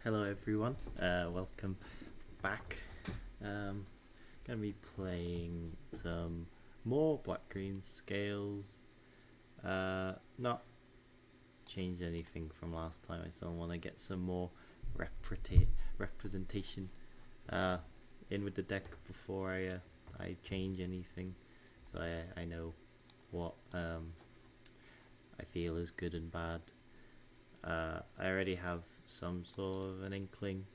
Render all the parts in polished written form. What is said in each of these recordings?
Hello everyone, welcome back. Gonna be playing some more black-green scales. Not change anything from last time. I still want to get some more representation in with the deck before I change anything, so I know what I feel is good and bad. I already have some sort of an inkling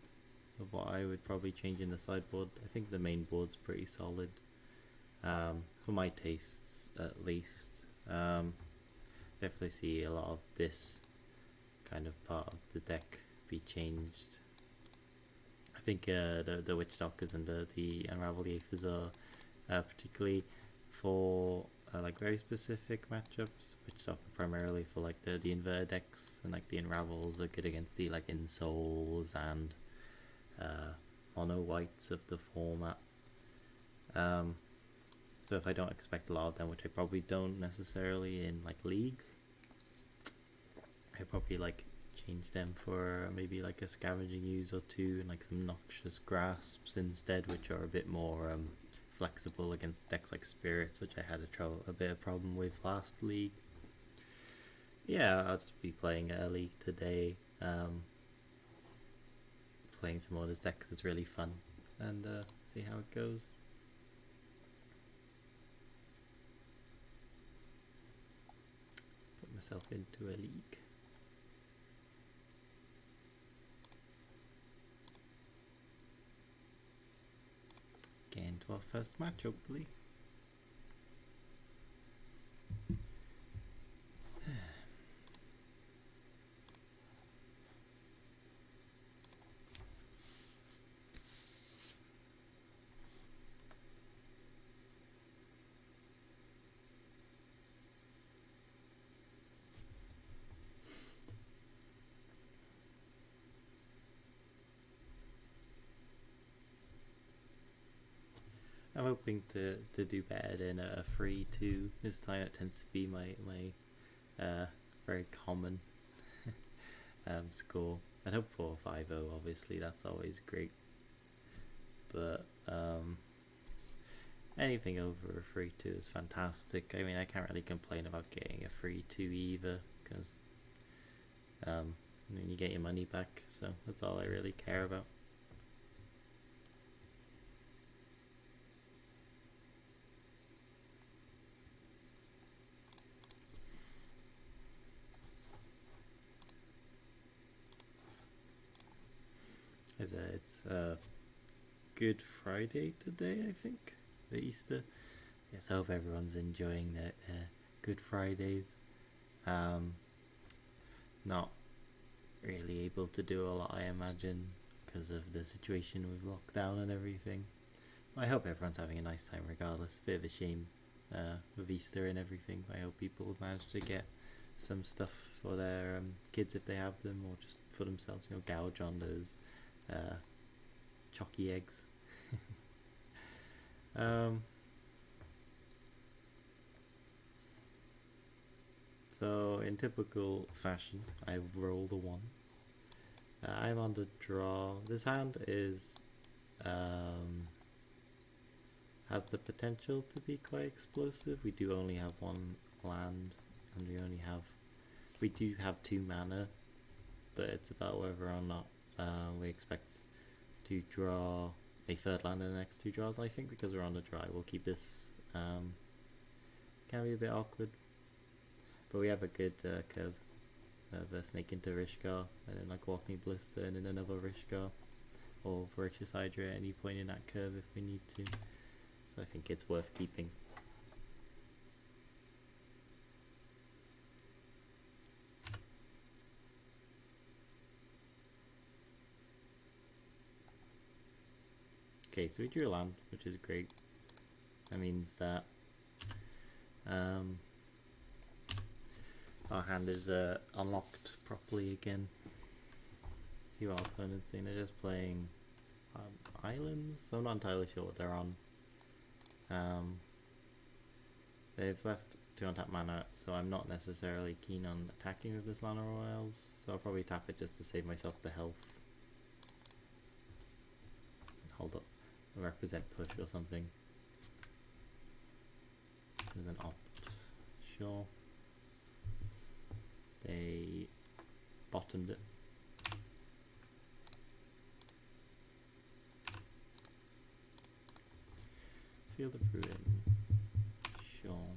of what I would probably change in the sideboard. I think the main board's pretty solid, for my tastes at least. Definitely see a lot of this kind of part of the deck be changed. I think the Witch Doctors and the Unravel the Aethers are particularly for like very specific matchups, which are primarily for like the inverted decks, and like the Unravels are good against the like Insouls and mono whites of the format. So if I don't expect a lot of them, which I probably don't necessarily in like leagues, I probably like change them for maybe like a Scavenging Ooze or two and like some Noxious Grasps instead, which are a bit more flexible against decks like Spirits, which I had a bit of problem with last league. Yeah, I'll just be playing early today, playing some more of this deck because it's really fun, and see how it goes. Put myself into a league. Get into our first match, hopefully. I'm hoping to do better than a 3-2 this time. It tends to be my very common score. I'd hope for 5-0, obviously, that's always great. But anything over a 3-2 is fantastic. I mean, I can't really complain about getting a 3-2 either, because I mean, you get your money back, so that's all I really care about. It's Good Friday today, I think, for Easter. Yes, I hope everyone's enjoying their Good Fridays. Not really able to do a lot, I imagine, because of the situation with lockdown and everything. I hope everyone's having a nice time regardless. Bit of a shame with Easter and everything. I hope people manage to get some stuff for their kids if they have them, or just for themselves, gouge on those chalky eggs. So in typical fashion, I rolled a 1. I'm on the draw. This hand is has the potential to be quite explosive. We do only have 1 land, and we do have 2 mana, but it's about whether or not we expect to draw a 3rd land in the next 2 draws. I think because we're on the draw, we'll keep this. Can be a bit awkward, but we have a good curve of a Snake into Rishgar, and then like Walking Blister, and then another Rishgar, or Voracious Hydra at any point in that curve if we need to. So I think it's worth keeping. Okay, so we drew a land, which is great. That means that our hand is unlocked properly again. See what our opponent's doing. They're just playing islands. So I'm not entirely sure what they're on. They've left 2 untap mana, so I'm not necessarily keen on attacking with this Llanowar Elves. So I'll probably tap it just to save myself the health. hold up, represent push or something. There's an opt. Sure. They bottomed it. Field of Ruin. Sure.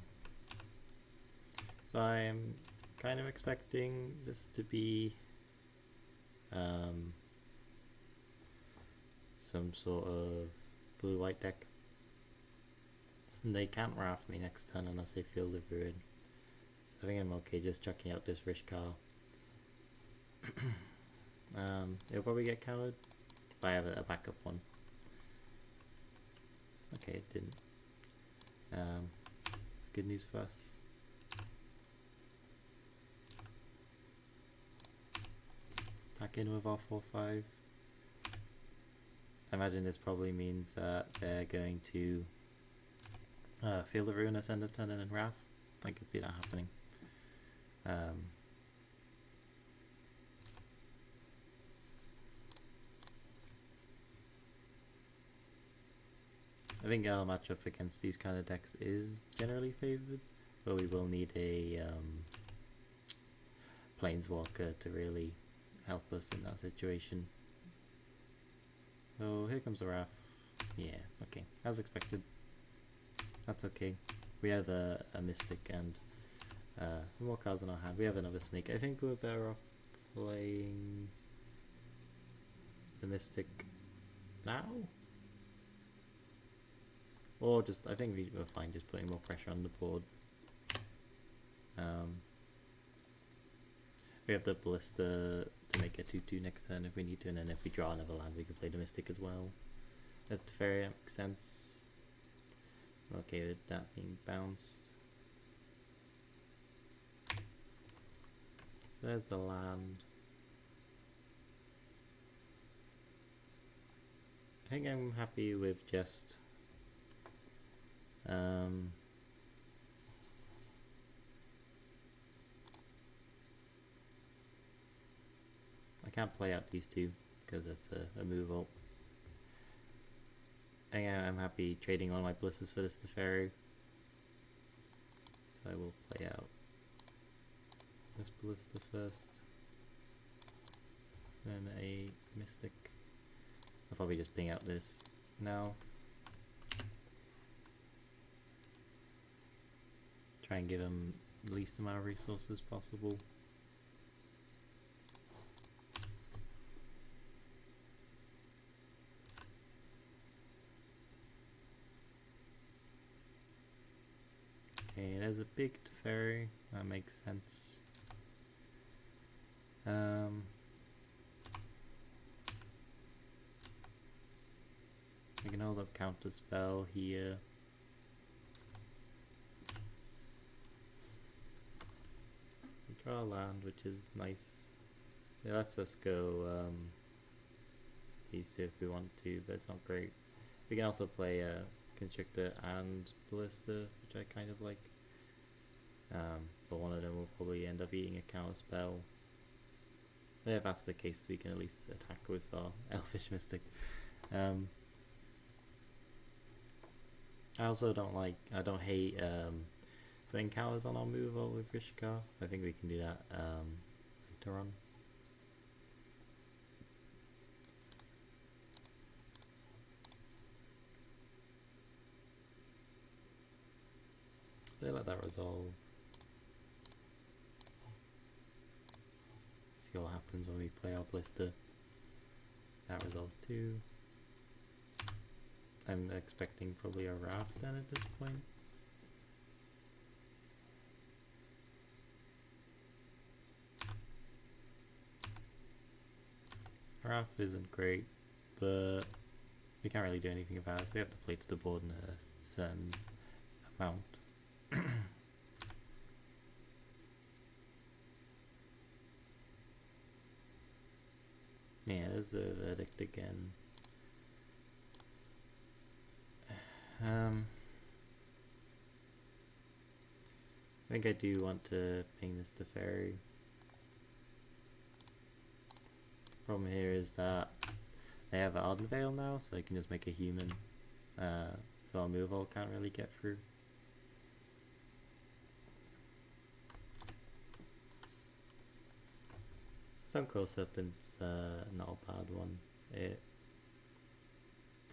So I'm kind of expecting this to be some sort of blue-white deck. And they can't Wrath me next turn unless they Field of Ruin. So I think I'm okay just chucking out this Rishkar. It'll probably get countered, but I have a backup one. Okay, it didn't. It's good news for us. Attack in with our 4/5. I imagine this probably means that they're going to Field of Ruin us end of turn and then Wrath. I can see that happening. I think our matchup against these kind of decks is generally favoured, but we will need a Planeswalker to really help us in that situation. Oh, here comes the Wrath. Yeah, okay, as expected. That's okay. We have a Mystic and some more cards in our hand. We have another Snake. I think we're better off playing the Mystic now? Or just, I think we're fine just putting more pressure on the board. We have the Ballista to make a 2/2 next turn if we need to, and then if we draw another land we can play the Mystic as well. As Teferi, that makes sense. I'm okay with that being bounced. So there's the land. I think I'm happy with just I can't play out these two because it's a move ult. I think I'm happy trading all my Ballistas for this Teferi. So I will play out this Ballista first. Then a Mystic. I'll probably just ping out this now. Try and give him the least amount of resources possible. Okay, there's a big Teferi, that makes sense. I can hold up counter spell here. We draw a land, which is nice. It lets us go these two if we want to, but it's not great. We can also play a Constrictor and Ballista, which I kind of like. But one of them will probably end up eating a counter spell. If that's the case, we can at least attack with our Elfish Mystic. I also I don't hate putting counters on our move ult with Rishkar. I think we can do that later on. They let that resolve. See what happens when we play our Ballista. That resolves too. I'm expecting probably a Wrath then at this point. Wrath isn't great, but we can't really do anything about it, so we have to play to the board in a certain amount. Yeah, there's the Verdict again. I think I do want to ping this Teferi. Problem here is that they have an Ardenvale now, so they can just make a human. So our Movol can't really get through. Some Cold Serpent's not a bad one. It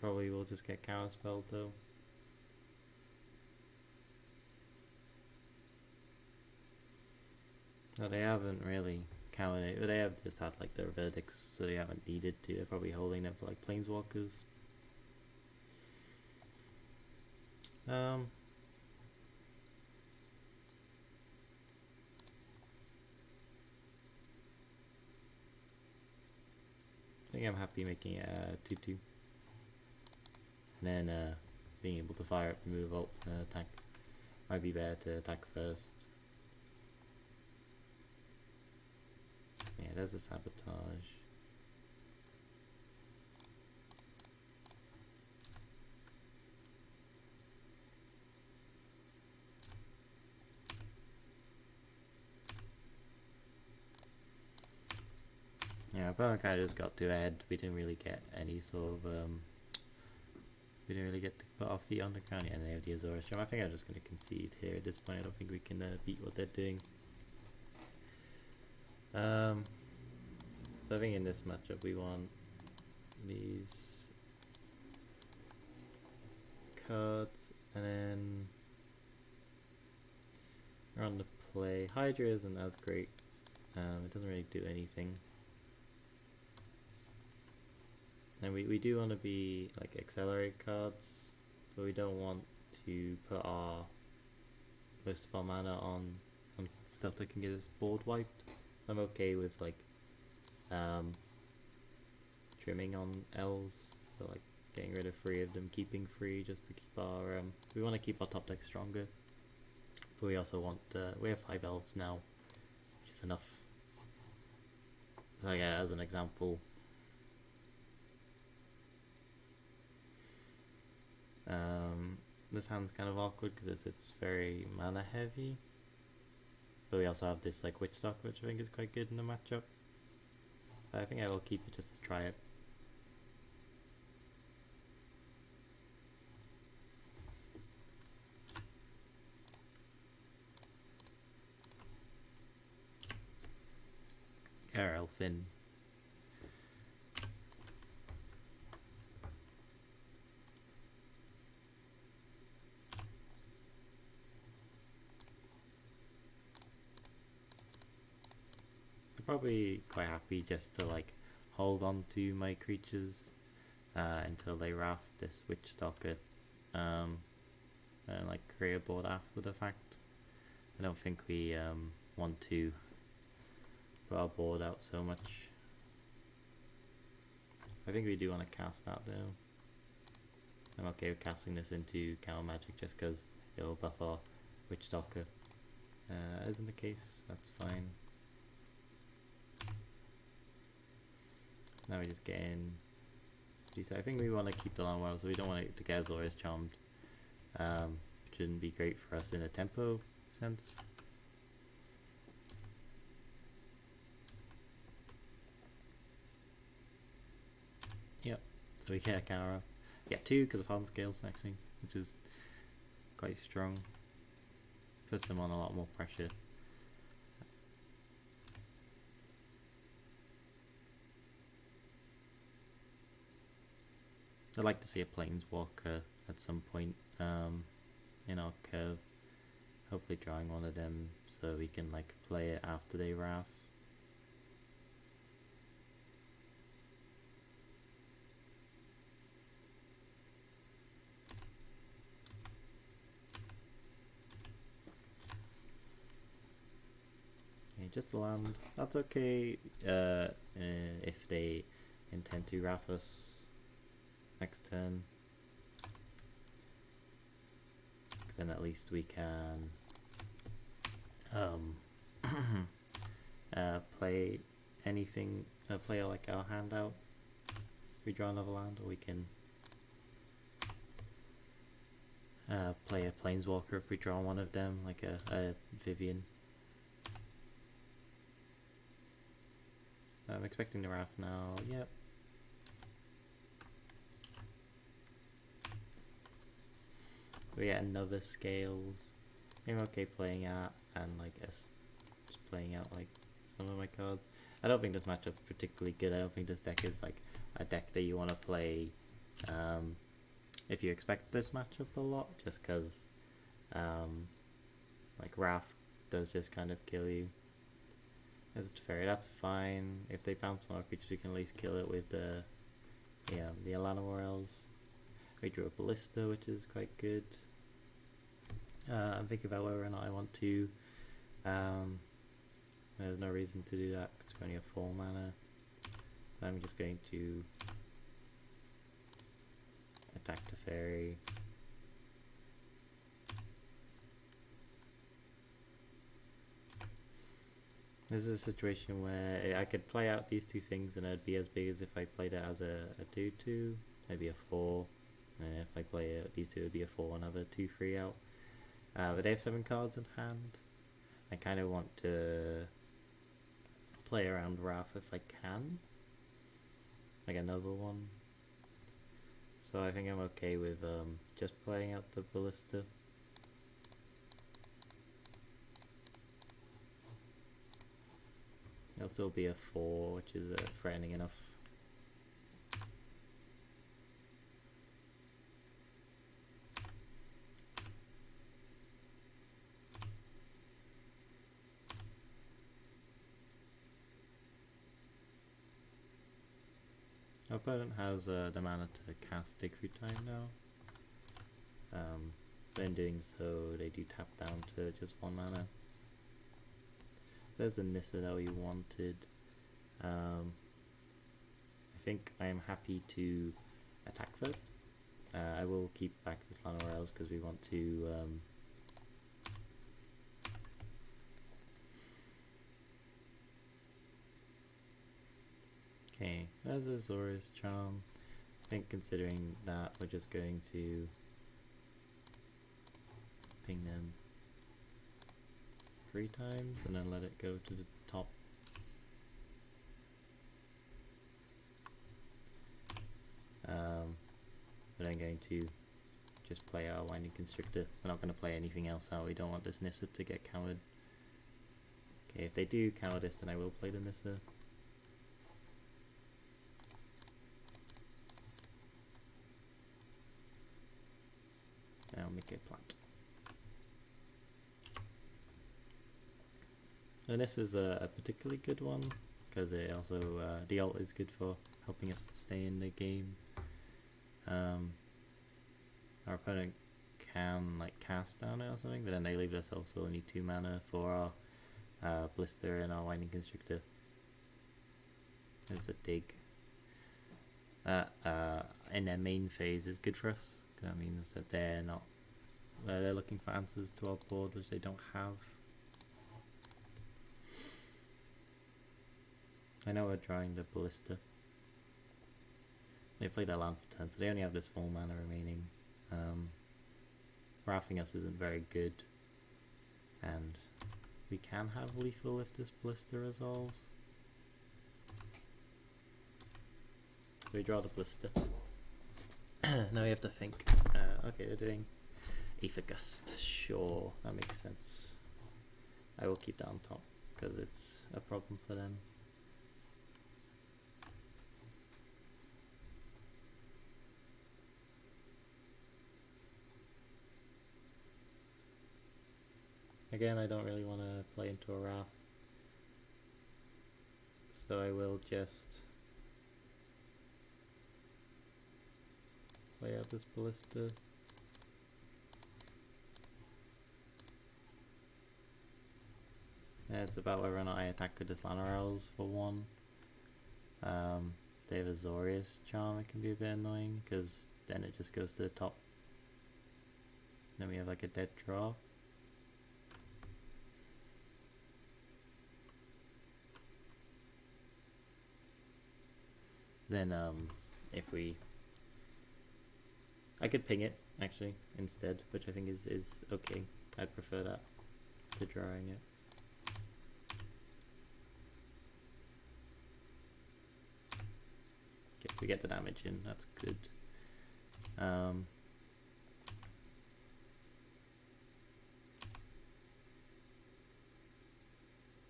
probably will just get counterspelled though. No, they haven't really counted it, but they have just had like their verdicts, so they haven't needed to. They're probably holding them for like planeswalkers. I think I'm happy making it a 2-2. And then being able to fire up the move out attack. Might be better to attack first. Yeah, there's a sabotage. Yeah, opponent kind of just got too ahead. We didn't really get any sort of we didn't really get to put our feet on the ground. Yeah, and they have the Azorius Gem. I think I'm just going to concede here at this point. I don't think we can beat what they're doing. So I think in this matchup we want these cards, and then we're on the play. Hydra isn't as great. It doesn't really do anything. And we do want to be like accelerate cards, but we don't want to put our most of our mana on stuff that can get us board wiped. So I'm okay with like trimming on L's, so like getting rid of 3 of them, keeping 3 just to keep our we want to keep our top deck stronger, but we also want we have 5 elves now, which is enough. So like as an example, this hand's kind of awkward because it's very mana heavy, but we also have this like Witch Stock, which I think is quite good in the matchup. So I think I will keep it just to try it. Elfin. Probably quite happy just to like hold on to my creatures until they raft this Witch Stalker and like create a board after the fact. I don't think we want to put our board out so much. I think we do want to cast that though. I'm okay with casting this into counter magic just because it'll buff our Witch Stalker. Isn't the case, that's fine. Now we just get in. I think we want to keep the long well, so we don't want it to get Azorius Charmed. Which shouldn't be great for us in a tempo sense. Yep, so we get a counter. Yeah, 2 because of Hardened Scales actually, which is quite strong. Puts them on a lot more pressure. I'd like to see a Planeswalker at some point in our curve. Hopefully drawing one of them so we can like play it after they wrath. Okay, just a land. That's okay if they intend to wrath us next turn, because then at least we can play anything, play like our hand out if we draw another land, or we can play a Planeswalker if we draw one of them, like a Vivian. I'm expecting the wrath now, yep. We get another scales. I'm okay playing at, and like just playing out like some of my cards. I don't think this matchup's particularly good. I don't think this deck is like a deck that you want to play if you expect this matchup a lot, just because like Wrath does just kind of kill you. As a Teferi, that's fine. If they bounce on our creatures, we can at least kill it with the Alana Morels. We drew a Ballista, which is quite good. I'm thinking about whether or not I want to. There's no reason to do that because we only have 4 mana. So I'm just going to attack Teferi. This is a situation where I could play out these 2 things and it'd be as big as if I played it as a 2-2, maybe a 4. And if I play these 2, it would be a 4, another 2-3 out. But they have 7 cards in hand. I kind of want to play around Wrath if I can. Like another one. So I think I'm okay with just playing out the Ballista. It'll still be a 4, which is threatening enough. Our opponent has the mana to cast Dig Through Time now. But in doing so, they do tap down to just 1 mana. There's the Nissa that we wanted. I think I am happy to attack first. I will keep back the Lana Morels because we want to okay, there's a Azorius Charm. I think considering that we're just going to ping them 3 times and then let it go to the top. But I'm going to just play our Winding Constrictor. We're not going to play anything else out. We don't want this Nissa to get countered. Okay, if they do counter this, then I will play the Nissa. I'll make it plant. And this is a particularly good one because it also the ult is good for helping us stay in the game. Our opponent can like cast down it or something, but then they leave us also only 2 mana for our Blister and our Winding Constrictor. There's the dig. That in their main phase is good for us. That means that they're not they're looking for answers to our board which they don't have. I know we're drawing the Ballista. They played their land for turn, so they only have this 4 mana remaining. Wrathing us isn't very good, and we can have lethal if this Ballista resolves. So we draw the Ballista. Now we have to think. Okay, they're doing Aether Gust. Sure, that makes sense. I will keep that on top because it's a problem for them. Again, I don't really want to play into a Wrath, so I will just play out this Ballista. Yeah, it's about whether or not I attack with this Lana Morels for 1. If they have a Azorius Charm, it can be a bit annoying because then it just goes to the top. Then we have like a dead draw. Then if I could ping it actually instead, which I think is okay. I'd prefer that to drawing it. Okay, so we get the damage in, that's good.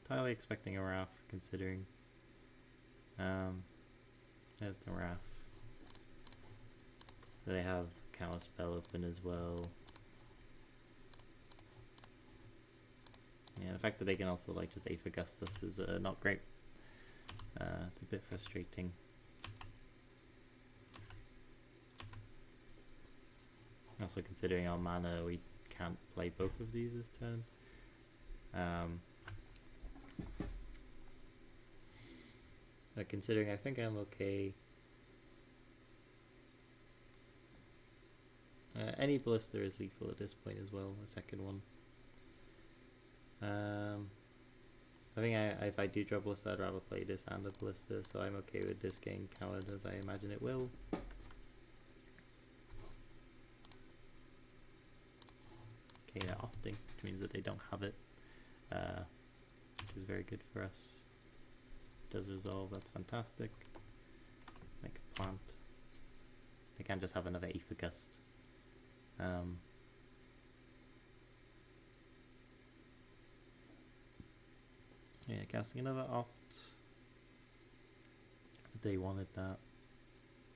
entirely expecting a RAF, considering. There's the RAF. So they have Counter Spell open as well. Yeah, the fact that they can also like just Aether Gust us is not great. It's a bit frustrating. Also considering our mana, we can't play both of these this turn. But considering I think I'm okay. Any Ballista is lethal at this point as well, the second one. I think if I do draw Ballista, I'd rather play this and a Ballista, so I'm okay with this getting countered as I imagine it will. Okay, they're opting, which means that they don't have it, which is very good for us. Does resolve, that's fantastic. Make a plant. They can't just have another Aether Gust. Yeah, casting another opt. If they wanted that.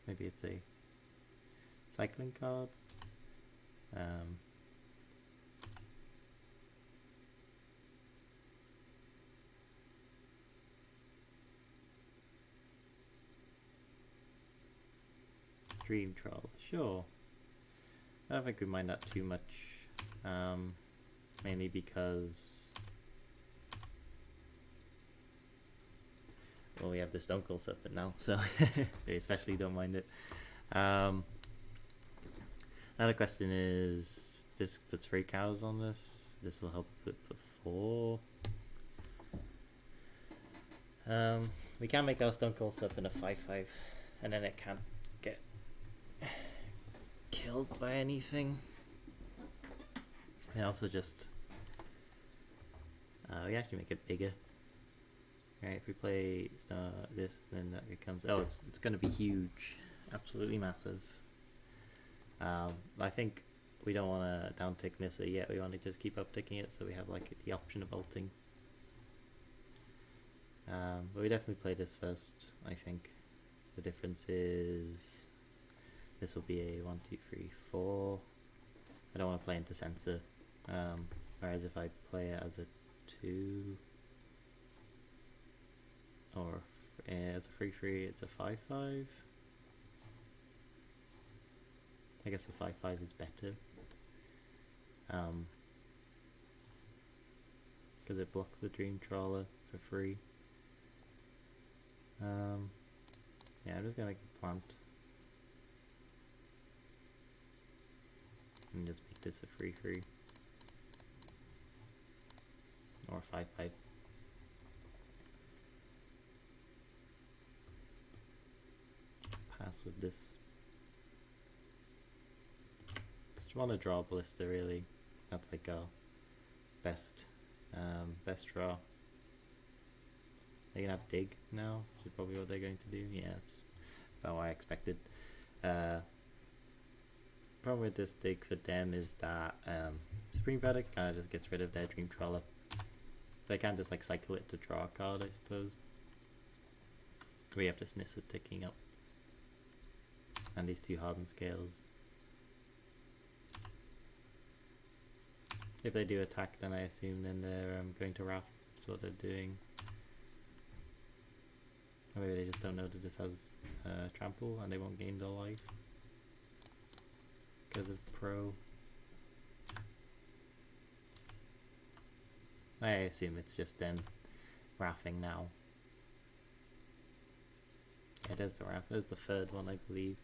Maybe it's a cycling card. Dream Troll, sure. I don't think we mind that too much. Mainly because well, we have the Stone Cold Serpent now, so we especially don't mind it. Another question is, this puts 3 cows on this. This will help it put 4. We can make our Stone Cold Serpent a 5/5, and then it can't get killed by anything. And also just we actually make it bigger. Right, if we play this, then that becomes it's going to be huge, absolutely massive. I think we don't want to down tick Nissa yet. We want to just keep up ticking it, so we have like the option of ulting. But we definitely play this first. I think the difference is this will be a 1, 2, 3, 4. I don't want to play into Sensor. Whereas if I play it as a 2 or as a 3/3, it's a 5/5. I guess a 5/5 is better. Because it blocks the Dream Trawler for free. Yeah, I'm just gonna make a plant. And just make this a 3/3. Or 5/5. Pass with this. Just want to draw a Ballista really. That's like our best draw. They're gonna have dig now, which is probably what they're going to do. Yeah, that's about what I expected. Problem with this dig for them is that Supreme Verdict kind of just gets rid of their Dream Trawler. They can't just like cycle it to draw a card, I suppose. We have this Nissa ticking up. And these 2 hardened scales. If they do attack, then I assume then they're going to RAF. That's what they're doing. Or maybe they just don't know that this has trample and they won't gain their life because of pro. I assume it's just them RAFing now. Yeah, there's the RAF. There's the 3rd one, I believe.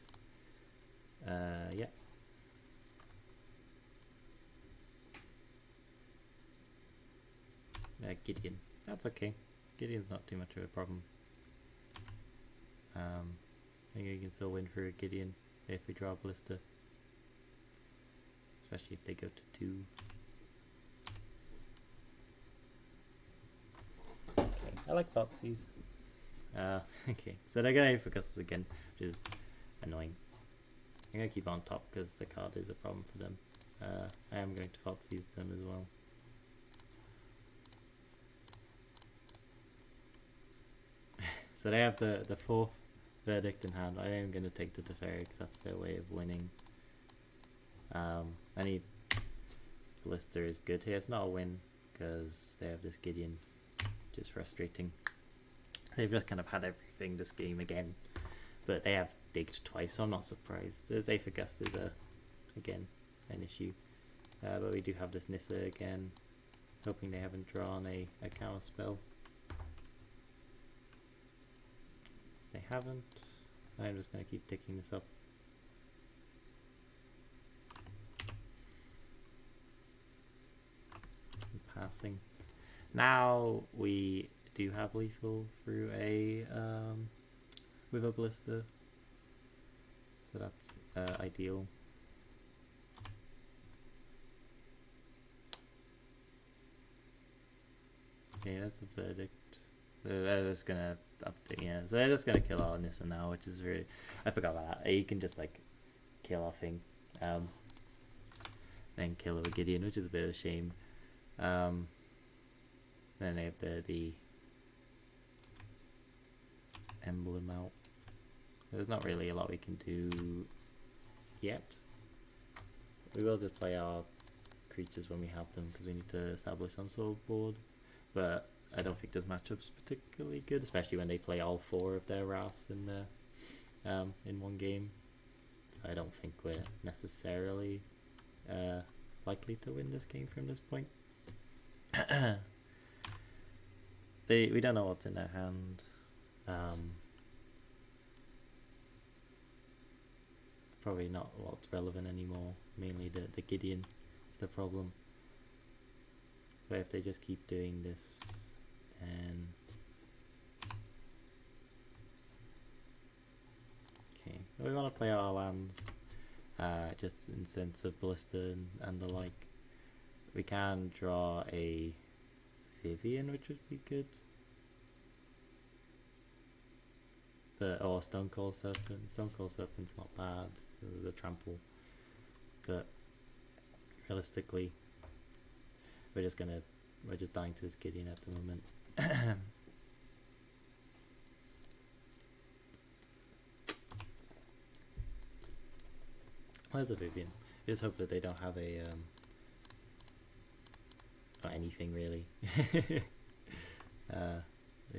Yeah. Gideon. That's okay. Gideon's not too much of a problem. I think we can still win for a Gideon if we draw a Ballista. Especially if they go to 2. Okay, I like Foxies. Okay, so they're going for Cusses again, which is annoying. I'm going to keep on top because the card is a problem for them. I am going to Foxies them as well. So they have the fourth verdict in hand. I am going to take the Teferi because that's their way of winning. Any Ballista is good here. It's not a win because they have this Gideon, which is frustrating. They've just kind of had everything this game again, but they have digged twice, so I'm not surprised. There's Aethergust is again an issue, but we do have this Nissa again. Hoping they haven't drawn a counter spell. They haven't. I'm just going to keep ticking this up. Passing. Now we do have lethal through a with a Ballista, so that's ideal. Okay, that's the verdict. They're just gonna update, yeah. So they're just gonna kill all Nissa now, which is really, I forgot about that. You can just like kill off thing, then kill a Gideon, which is a bit of a shame. Then they have the emblem out. There's not really a lot we can do yet. We will just play our creatures when we have them because we need to establish some sort of board. But I don't think this matchup's particularly good, especially when they play all four of their rafts in one game. So I don't think we're necessarily likely to win this game from this point. We don't know what's in their hand. Probably not what's relevant anymore. Mainly the Gideon is the problem. But if they just keep doing this, and okay, we want to play out our lands, just in sense of Ballista and the like. We can draw a Vivian, which would be good. Or Stone Cold Serpent. Stone Cold Serpent's not bad, the trample. But realistically, we're just dying to this Gideon at the moment. Where's a Vivian? I just hope that they don't have a or anything really. They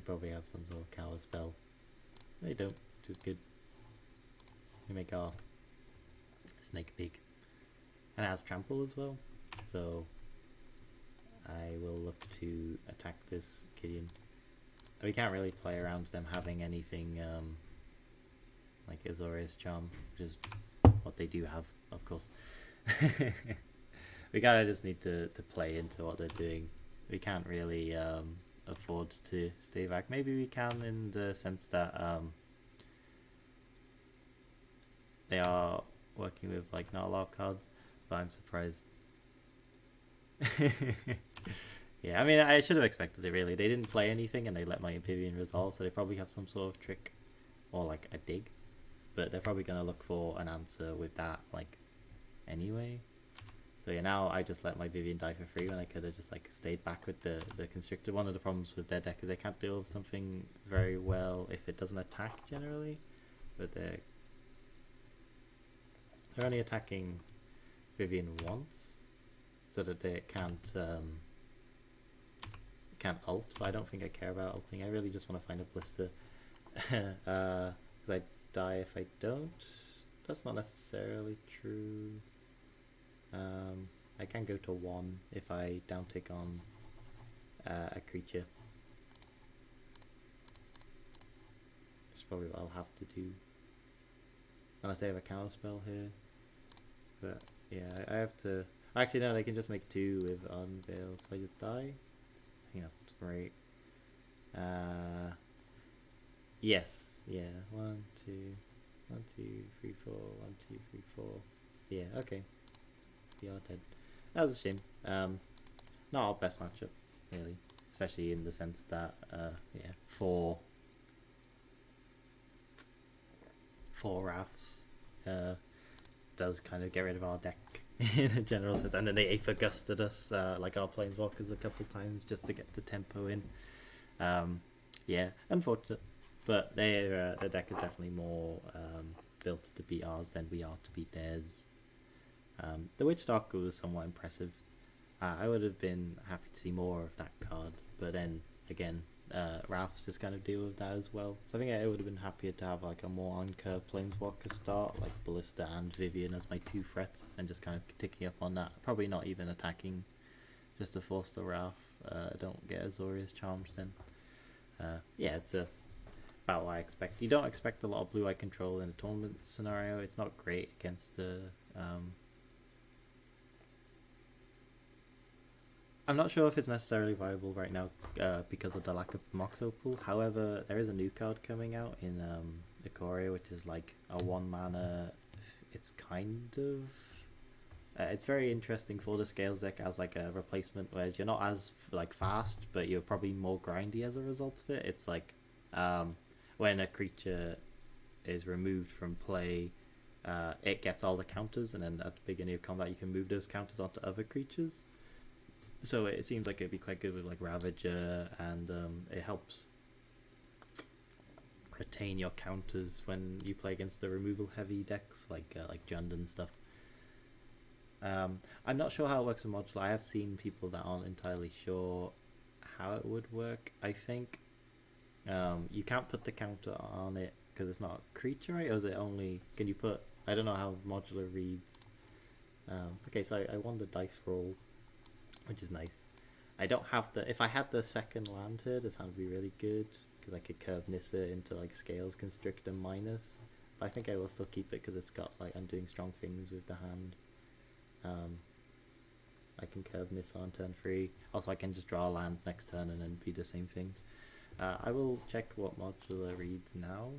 probably have some sort of counter spell. They don't, which is good. We make our snake big. And it has trample as well. So I will look to attack this Gideon. We can't really play around them having anything like Azorius Charm, which is what they do have, of course. We kind of just need to play into what they're doing. We can't really afford to stay back. Maybe we can in the sense that they are working with like not a lot of cards, but I'm surprised. Yeah, I mean, I should have expected it really. They didn't play anything and they let my Amphibian resolve, so they probably have some sort of trick or like a dig, but they're probably going to look for an answer with that like anyway. So yeah, now I just let my Vivian die for free when I could have just like stayed back with the Constrictor. One of the problems with their deck is they can't deal with something very well if it doesn't attack generally, but they're only attacking Vivian once, so that they can't ult, but I don't think I care about ulting. I really just want to find a Ballista. Because I die if I don't. That's not necessarily true. I can go to 1 if I down tick on a creature. Which is probably what I'll have to do. Unless they have a counter spell here. But yeah, I have to... Actually no, they can just make 2 with Unveil, so I just die? I think that's great. Yes, yeah, 1, 2, 1, 2, 3, 4, 1, 2, 3, 4. Yeah, okay. We are dead. That was a shame. Not our best matchup, really. Especially in the sense that, yeah, 4 rafts does kind of get rid of our deck in a general sense. And then they Aethergusted us, like our Planeswalkers a couple times, just to get the tempo in. Yeah, unfortunate. But their deck is definitely more built to beat ours than we are to beat theirs. The Witch Doctor was somewhat impressive. I would have been happy to see more of that card, but then again, Ralph's just kind of deal with that as well. So I think I would have been happier to have like a more on-curve Planeswalker start, like Ballista and Vivian as my 2 threats, and just kind of ticking up on that. Probably not even attacking, just to force the Ralph. Don't get Azorius Charms then. Yeah, it's about what I expect. You don't expect a lot of blue-eye control in a tournament scenario. It's not great against the... I'm not sure if it's necessarily viable right now because of the lack of Moxo pool. However, there is a new card coming out in Ikoria, which is like a 1 mana. It's kind of... it's very interesting for the Scales deck as like a replacement, whereas you're not as like fast, but you're probably more grindy as a result of it. It's like when a creature is removed from play, it gets all the counters, and then at the beginning of combat you can move those counters onto other creatures. So it seems like it'd be quite good with like Ravager, and it helps retain your counters when you play against the removal heavy decks like Jund and stuff. I'm not sure how it works in modular. I have seen people that aren't entirely sure how it would work. I think you can't put the counter on it because it's not a creature, right? Or is it only... Can you put... I don't know how modular reads. Okay, so I won the dice roll, which is nice. I don't have the... If I had the second land here, this hand would be really good, because I could curve Nissa into like Scales, Constrictor minus. But I think I will still keep it because it's got like... I'm doing strong things with the hand. I can curve Nissa on turn 3. Also, I can just draw a land next turn and then be the same thing. I will check what modular reads now.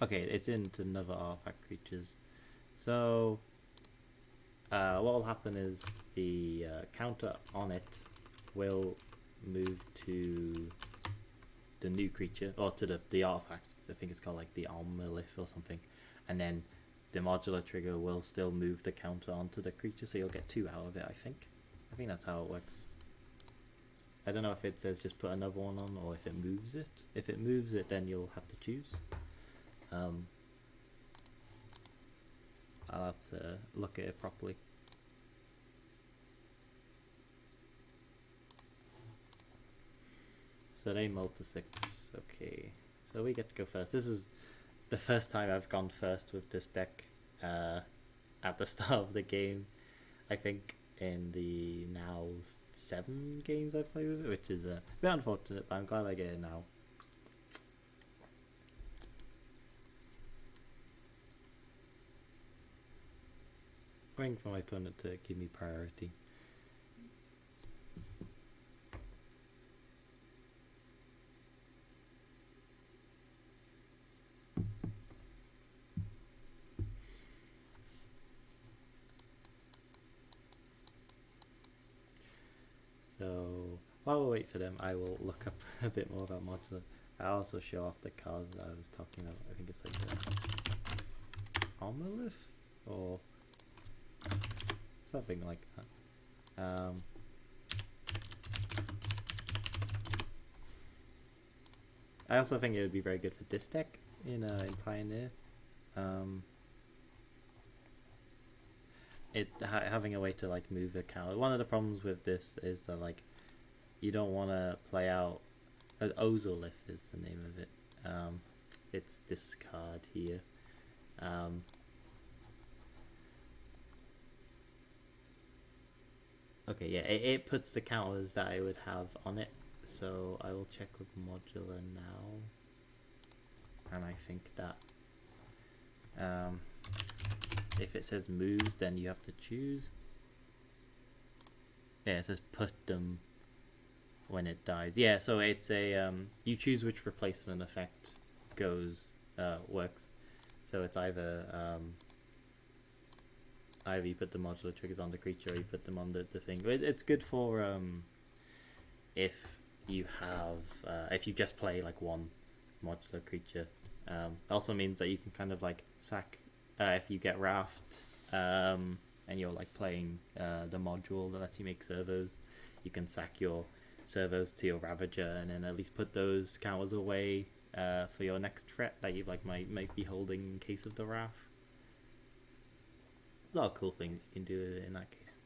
Okay, it's into another artifact creatures. So what will happen is the counter on it will move to the new creature, or to the artifact. I think it's called like the Almalith or something, and then the modular trigger will still move the counter onto the creature, so you'll get 2 out of it. I think that's how it works. I don't know if it says just put another one on, or if it moves it. If it moves it, then you'll have to choose. I'll have to look at it properly. So they multi 6. Okay, so we get to go first. This is the first time I've gone first with this deck at the start of the game. I think in the now 7 games I've played with it, which is a bit unfortunate, but I'm glad I get it now. Waiting for my opponent to give me priority. So while we wait for them, I will look up a bit more about modular. I'll also show off the card that I was talking about. I think it's like the Almalith or something like that. I also think it would be very good for this deck in Pioneer. Having a way to like move a counter. One of the problems with this is that like you don't want to play out. Ozolith is the name of it. It's this card here. Okay, yeah, it puts the counters that I would have on it. So I will check with modular now, and I think that if it says moves, then you have to choose. Yeah, it says put them when it dies. Yeah, so it's a you choose which replacement effect works. So it's either you put the modular triggers on the creature, or you put them on the thing. It's good for if you have if you just play like one modular creature. Also means that you can kind of like sack if you get Raft, and you're like playing the module that lets you make servos, you can sack your servos to your Ravager and then at least put those counters away for your next threat that you like might be holding in case of the Raft. A lot of cool things you can do in that case.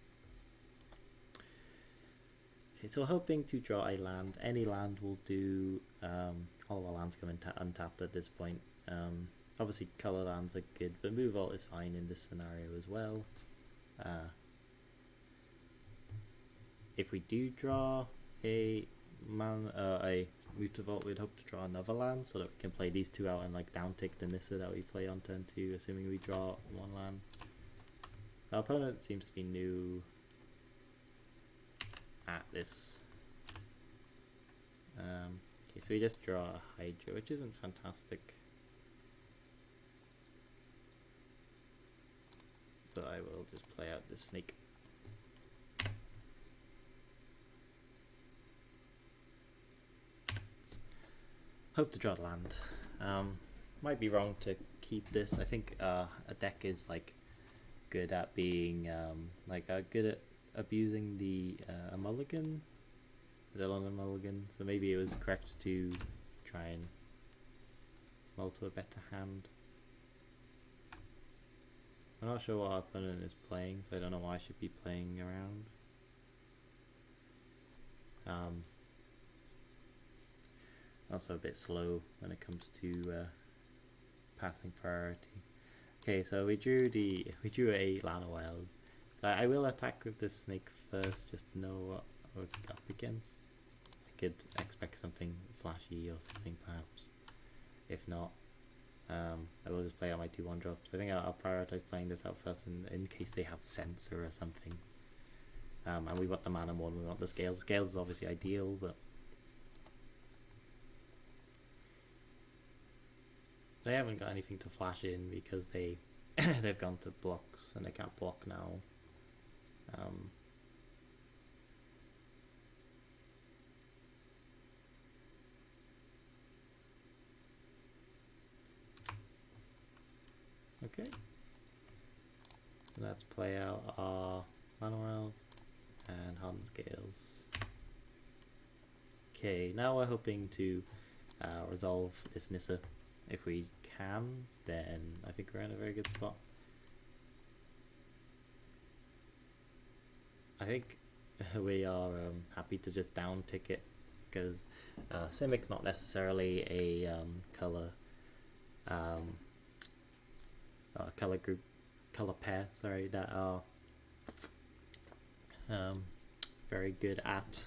Okay, so we're hoping to draw a land. Any land will do. All the lands come in untapped at this point. Obviously, color lands are good, but move vault is fine in this scenario as well. If we do draw a move to vault, we'd hope to draw another land so that we can play these two out and like down tick the Nissa that we play on turn 2, assuming we draw one land. Our opponent seems to be new at this. Okay, so we just draw a Hydra, which isn't fantastic. So I will just play out this snake. Hope to draw land. Might be wrong to keep this. I think a deck is like good at being good at abusing the mulligan, the London mulligan. So maybe it was correct to try and mull to a better hand. I'm not sure what our opponent is playing, so I don't know why I should be playing around. Also a bit slow when it comes to passing priority. Okay, so we drew a Lana Wild. So I will attack with this snake first just to know what we're up against. I could expect something flashy or something perhaps. If not, I will just play out my 2/1 drops. I think I'll prioritize playing this out first in case they have Sensor or something. And we want the mana more than we want the Scales. Scales is obviously ideal, but they haven't got anything to flash in because they've gone to blocks and they can't block now. Okay, so let's play out our Manuels and Hardened Scales. Okay, now we're hoping to resolve this Nissa. If we can, then I think we're in a very good spot. I think we are happy to just down tick it because Simic's not necessarily a color pair, sorry, that are very good at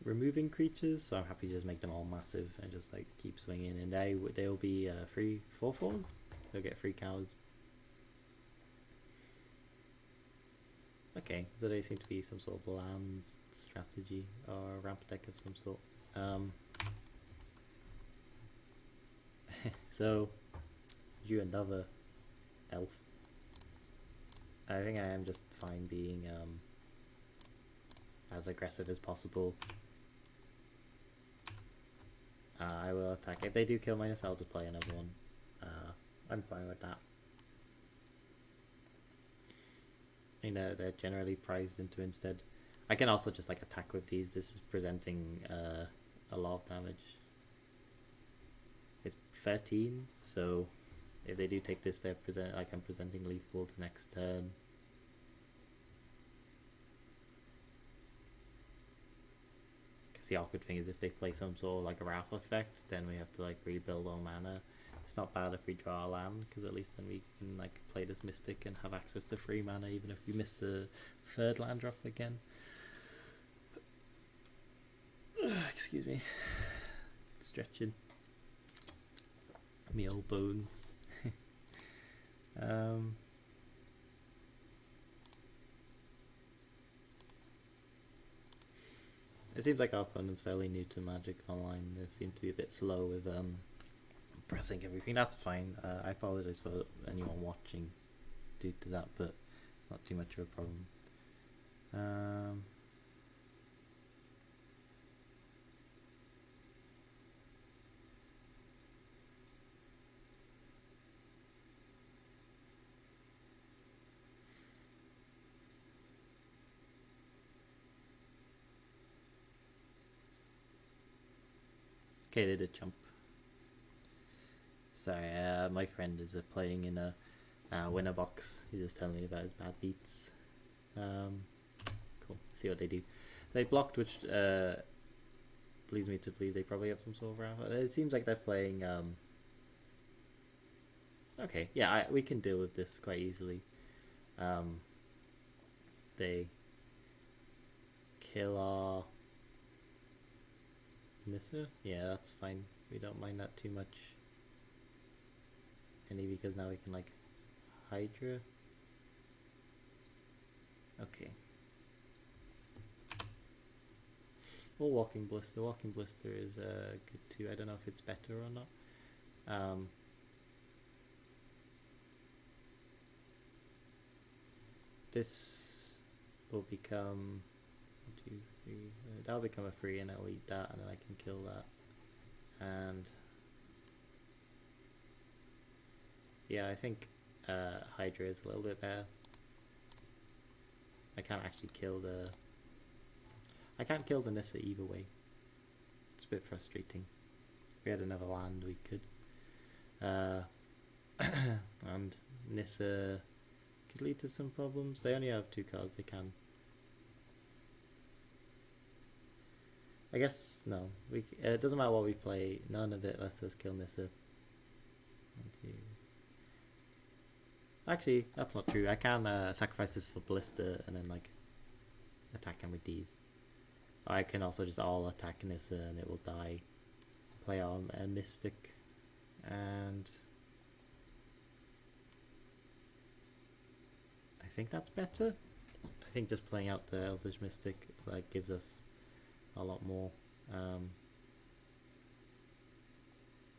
removing creatures, so I'm happy to just make them all massive and just like keep swinging, and they'll be free 4/4s. They'll get free cows. Okay, so they seem to be some sort of land strategy or a ramp deck of some sort. So you another elf. I think I am just fine being as aggressive as possible. I will attack. If they do kill minus, I'll just play another one. I'm fine with that. You know, they're generally prized into instead. I can also just like attack with these. This is presenting a lot of damage. It's 13, so if they do take this, I'm presenting lethal the next turn. The awkward thing is if they play some sort of like a Wrath effect, then we have to like rebuild our mana. It's not bad if we draw a land, because at least then we can like play this Mystic and have access to free mana even if we miss the third land drop again. Excuse me. Stretching me old bones. It seems like our opponent's fairly new to Magic Online. They seem to be a bit slow with pressing everything. That's fine. I apologize for anyone watching due to that, but it's not too much of a problem. Okay, they did jump. Sorry, my friend is playing in a winner box. He's just telling me about his bad beats. Cool. See what they do. They blocked, which leads me to believe they probably have some sort of ramp. It seems like they're playing. Okay, yeah, we can deal with this quite easily. They kill our Nissa. Yeah, that's fine. We don't mind that too much. Only because now we can like Hydra. Okay. Or Walking Blister. Walking Blister is good too. I don't know if it's better or not. This will become 2, 3. That'll become a 3, and I'll eat that, and then I can kill that. And yeah, I think Hydra is a little bit better. I can't actually kill the. I can't kill the Nissa either way. It's a bit frustrating. If we had another land, we could. And Nissa could lead to some problems. They only have 2 cards. They can. I guess no. It doesn't matter what we play. None of it lets us kill Nissa. 1, 2. Actually, that's not true. I can sacrifice this for Blister and then like attack him with these. I can also just all attack Nissa and it will die. Play on a Mystic, and I think that's better. I think just playing out the Elvish Mystic like gives us a lot more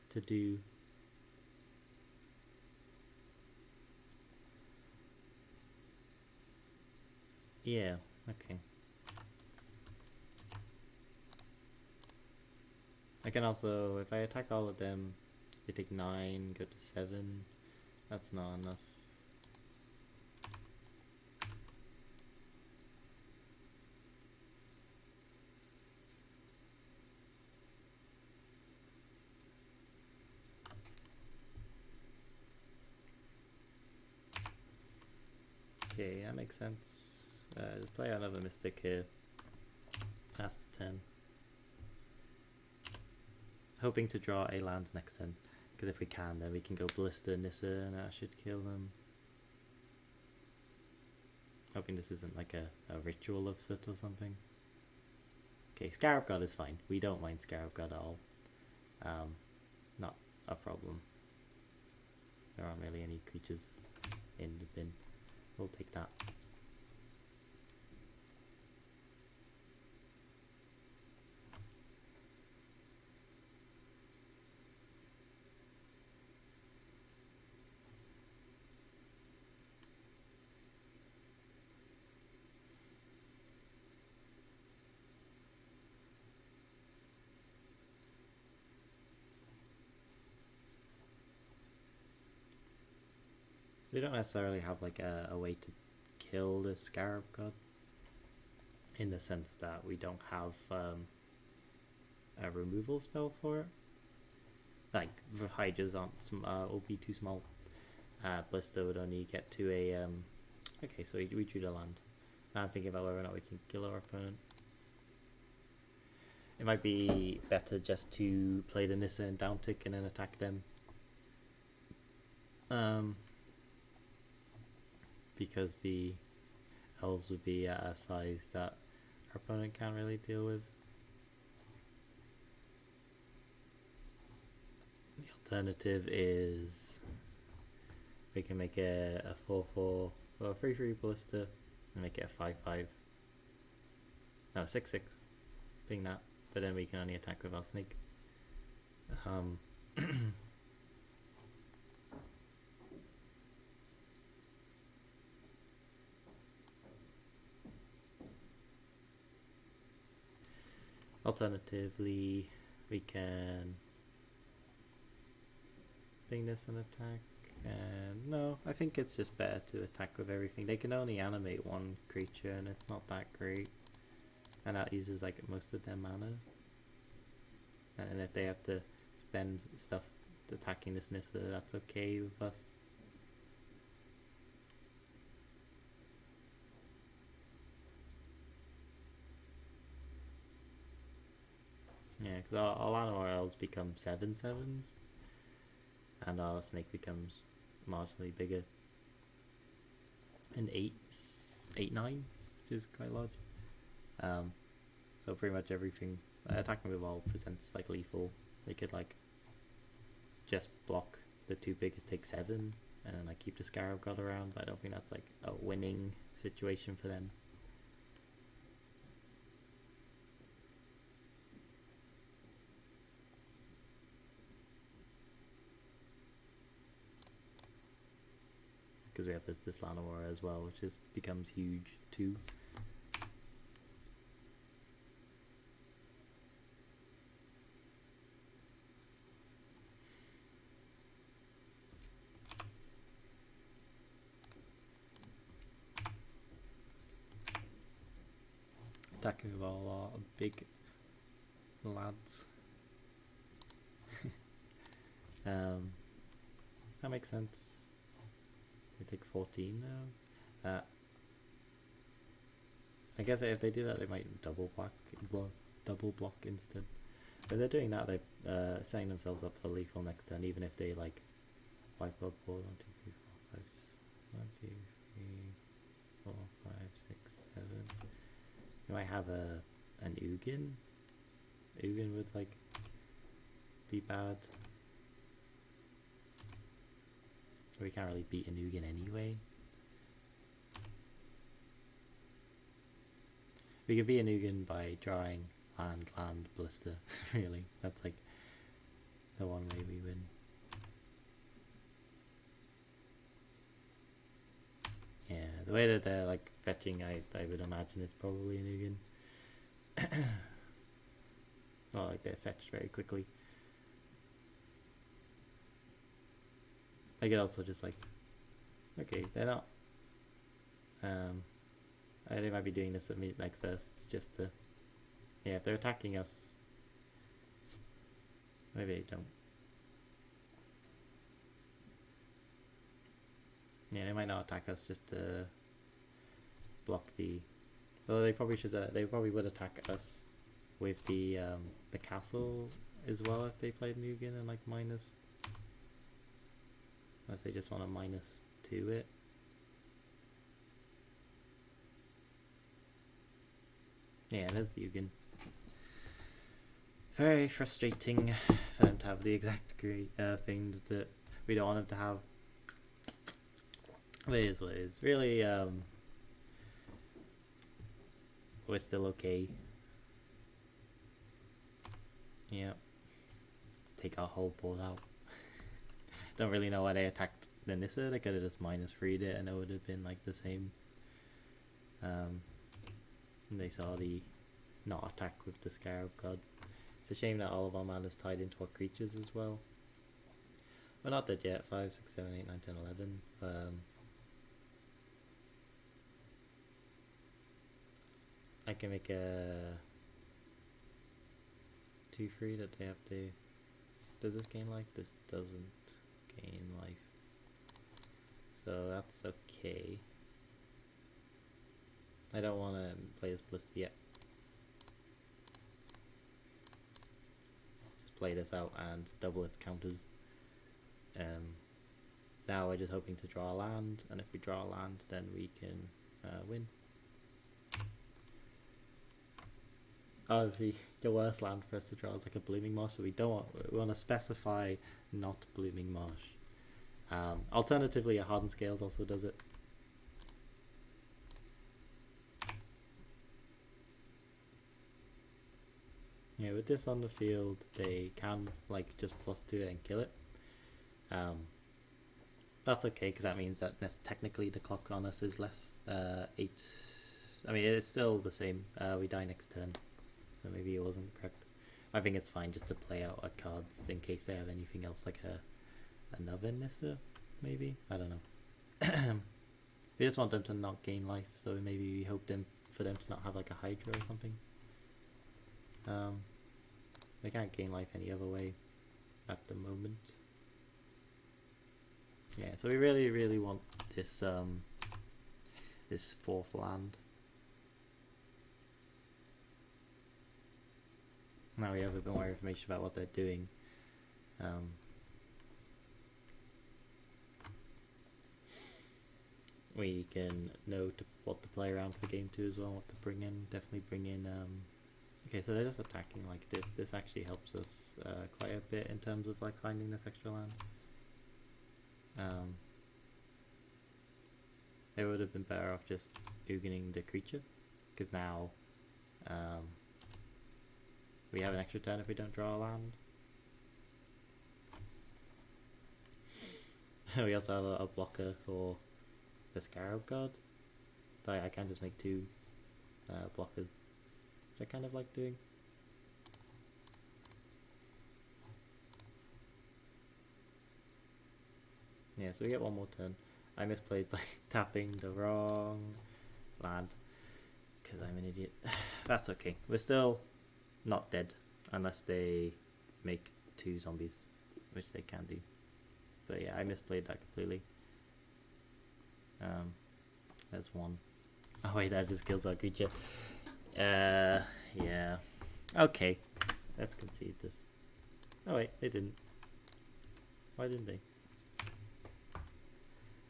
to do. Yeah, okay. I can also, if I attack all of them, they take 9, go to 7. That's not enough. Okay, that makes sense. Just play another Mystic here. Past the 10. Hoping to draw a land next turn, because if we can, then we can go Blister Nissa and that should kill them. Hoping this isn't like a ritual of Soot or something. Okay, Scarab God is fine. We don't mind Scarab God at all. Not a problem. There aren't really any creatures in the bin. We'll take that. We don't necessarily have like a way to kill the Scarab God, in the sense that we don't have a removal spell for it. Like the Hydras aren't will be too small. Blister would only get to a okay, so we drew the land. Now I'm thinking about whether or not we can kill our opponent. It might be better just to play the Nissa and down tick and then attack them. Because the elves would be at a size that our opponent can't really deal with. The alternative is we can make a 4-4 or a 3-3 Ballista and make it a 5-5. No, 6-6, being that, but then we can only attack with our snake. Alternatively, we can bring this an attack, and no, I think it's just better to attack with everything. They can only animate 1 creature and it's not that great, and that uses like most of their mana. and if they have to spend stuff attacking this Nissa, that's okay with us. Yeah, because our Llanowar become 7/7s, and our snake becomes marginally bigger. And 8/9, which is quite large. So pretty much everything attacking with all presents like lethal. They could like just block the two biggest, take 7, and then like keep the Scarab God around. I don't think that's like a winning situation for them. Because we have this Llanowar as well, which becomes huge too. Attacking with all our big lads. That makes sense. They take 14 now. I guess if they do that, they might double block instead. If they're doing that, they're setting themselves up for lethal next turn, even if they like wipe up 4, 1, 2, 3, 4, 5, 1, 2, 3, 4, 5, 6, 7. You might have an Ugin. Ugin would like be bad. We can't really beat an Ugin anyway. We could beat an Ugin by drawing land, blister. Really, that's like the one way we win. Yeah, the way that they're like fetching, I would imagine it's probably an Ugin. Not like they're fetched very quickly. I could also just like, okay, they're not. They might be doing this at like first, just to, yeah, if they're attacking us, maybe they don't. Yeah, they might not attack us just to block the. Although they probably should. They probably would attack us with the castle as well if they played Mugen and like minus. Unless they just want to -2 it. Yeah, there's the Ugin. Very frustrating for them to have the exact thing that we don't want them to have. But it is what it is. Really, we're still okay. Yeah. Let's take our whole board out. Don't really know why they attacked the Nissa. They could have just -3'd it and it would have been like the same. And they saw the not attack with the Scarab God. It's a shame that all of our mana is tied into our creatures as well. We're not dead yet. 5, 6, 7, 8, 9, 10, 11. I can make a 2/3 that they have to. Does this gain life? This doesn't gain life. So that's okay. I don't want to play this blister yet. Just play this out and double its counters. Now we're just hoping to draw a land, and if we draw a land, then we can win. Obviously, the worst land for us to draw is like a Blooming Marsh, so we want to specify not Blooming Marsh. Alternatively, a Hardened Scales also does it. Yeah, with this on the field, they can like just +2 it and kill it. That's okay because that means that technically the clock on us is less. 8. I mean, it's still the same. We die next turn, so maybe it wasn't correct. I think it's fine just to play out our cards in case they have anything else like another Nissa, maybe. I don't know. We just want them to not gain life, so maybe we hope for them to not have like a Hydra or something. They can't gain life any other way at the moment. Yeah, so we really want this this fourth land. Now we have a bit more information about what they're doing. We can know what to play around for game 2 as well, what to bring in. Definitely bring in. Okay, so they're just attacking like this. This actually helps us quite a bit in terms of like finding this extra land. They would have been better off just Uganing the creature, because now we have an extra turn if we don't draw a land. We also have a blocker for the Scarab Guard, but I can just make 2 blockers, which I kind of like doing. Yeah, so we get 1 more turn. I misplayed by tapping the wrong land, because I'm an idiot. That's okay. We're still not dead, unless they make 2 zombies, which they can do. But yeah, I misplayed that completely. There's 1. Oh wait, that just kills our creature. Yeah. Okay, let's concede this. Oh wait, they didn't. Why didn't they?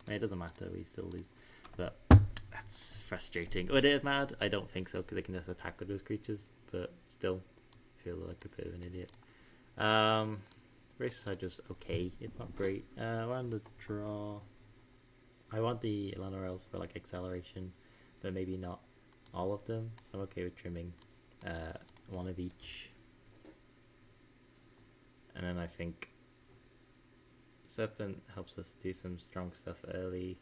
It doesn't matter, we still lose. But that's frustrating. Would it have mattered? I don't think so, because they can just attack with those creatures. But still, feel like a bit of an idiot. Races are just okay. It's not great. I want the draw. I want the Lanorels for like acceleration, but maybe not all of them. So I'm okay with trimming 1 of each. And then I think Serpent helps us do some strong stuff early.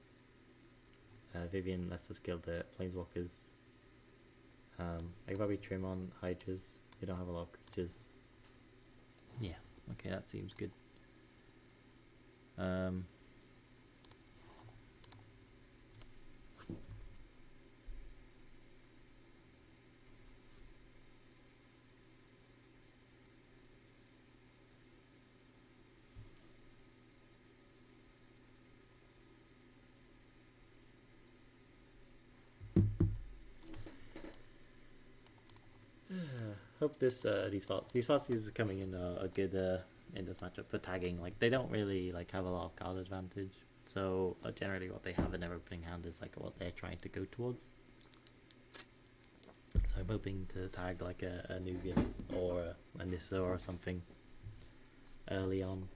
Vivian lets us kill the Planeswalkers. I probably trim on Hydras. We don't have a lot of creatures. Yeah, okay, that seems good. Hope these Farsies are coming in are good in this matchup for tagging. Like, they don't really like have a lot of card advantage, so generally what they have in their opening hand is like what they're trying to go towards. So I'm hoping to tag like a Nubian or a Nissa or something early on.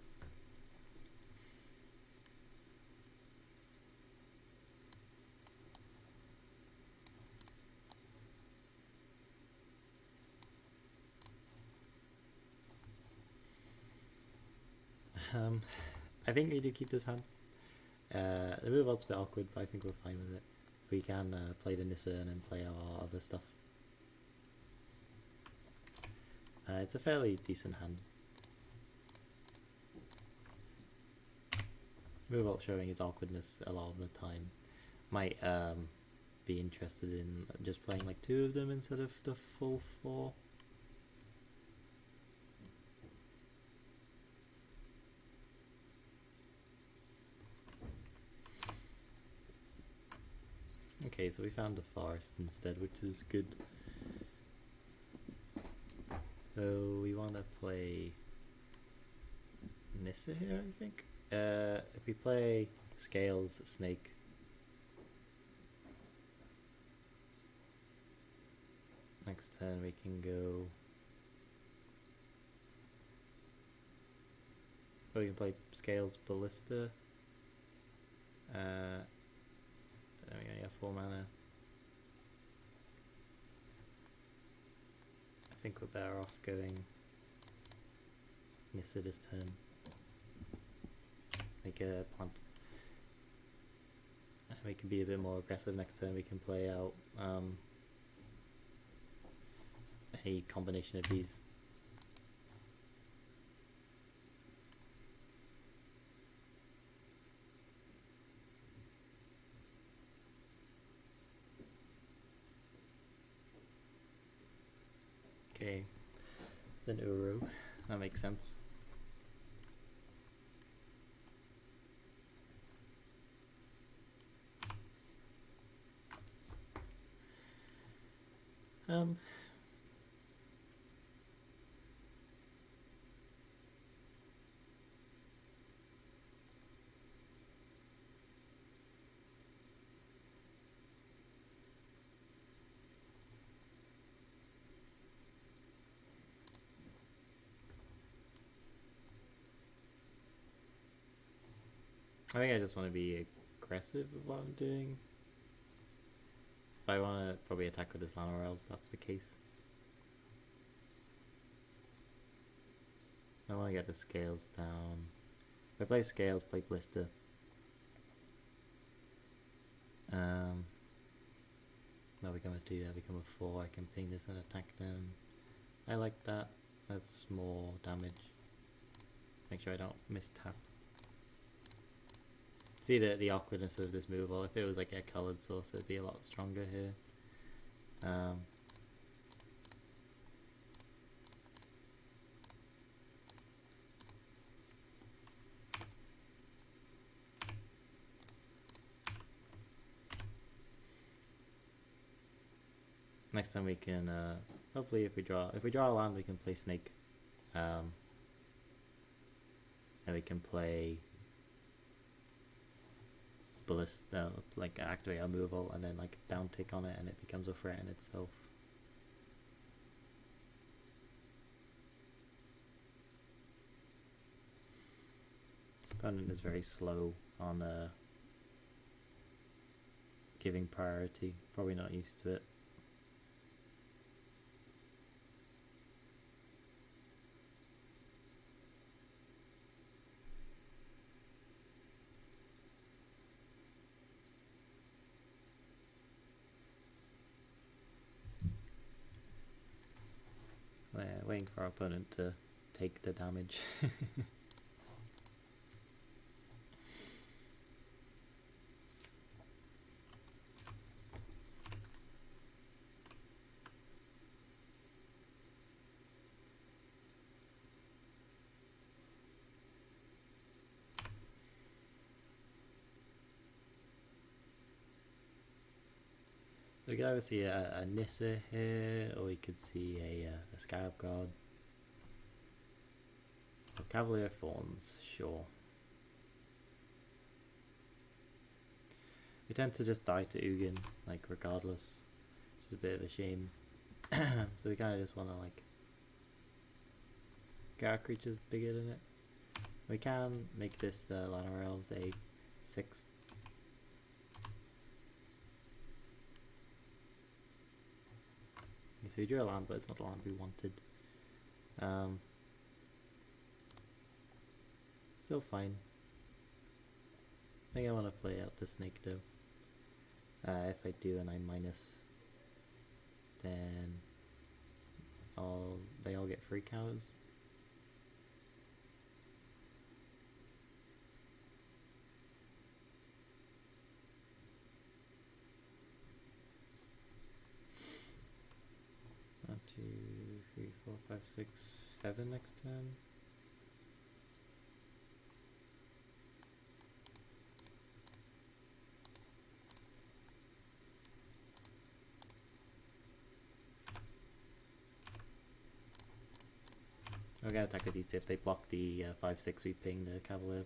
I think we do keep this hand. The move out's a bit awkward, but I think we're fine with it. We can play the Nissa and then play our other stuff. It's a fairly decent hand. Move out showing its awkwardness a lot of the time. Might be interested in just playing like 2 of them instead of the full 4. Okay, so we found a forest instead, which is good. So we want to play Nissa here, I think. If we play Scales, Snake. Next turn we can go... Oh, we can play Scales, Ballista. Then we only have 4 mana. I think we're better off going Nissa this turn. Make a punt. And we can be a bit more aggressive next turn. We can play out a combination of these. Okay, It's an Uru. That makes sense. I think I just want to be aggressive with what I'm doing. If I want to probably attack with his Lana Rails, that's the case. I want to get the scales down. If I play scales, play blister. Now become a 2, I become a 4, I can ping this and attack them. I like that. That's more damage. Make sure I don't mistap. See the awkwardness of this move. Well, if it was like a coloured source, it'd be a lot stronger here. Next time we can, hopefully if we draw a land, we can play Snake. And we can play Ballista, like activate our removal and then like down tick on it and it becomes a threat in itself. Opponent is very slow on giving priority, probably not used to it. Waiting for our opponent to take the damage. We could either see a Nissa here, or we could see a Scarab Guard. Or Cavalier Thorns, sure. We tend to just die to Ugin, like regardless, which is a bit of a shame. So we kind of just want to like get our creatures bigger than it. We can make this Lana Rails a 6. So we drew a land, but it's not the land we wanted. Still fine. I think I want to play out the Snake though. If I do and I minus, then they all get free counters. One, 2, 3, 4, 5, 6, 7 next turn. We're gonna attack with these two. If they block the 5/6, we ping the Cavalier.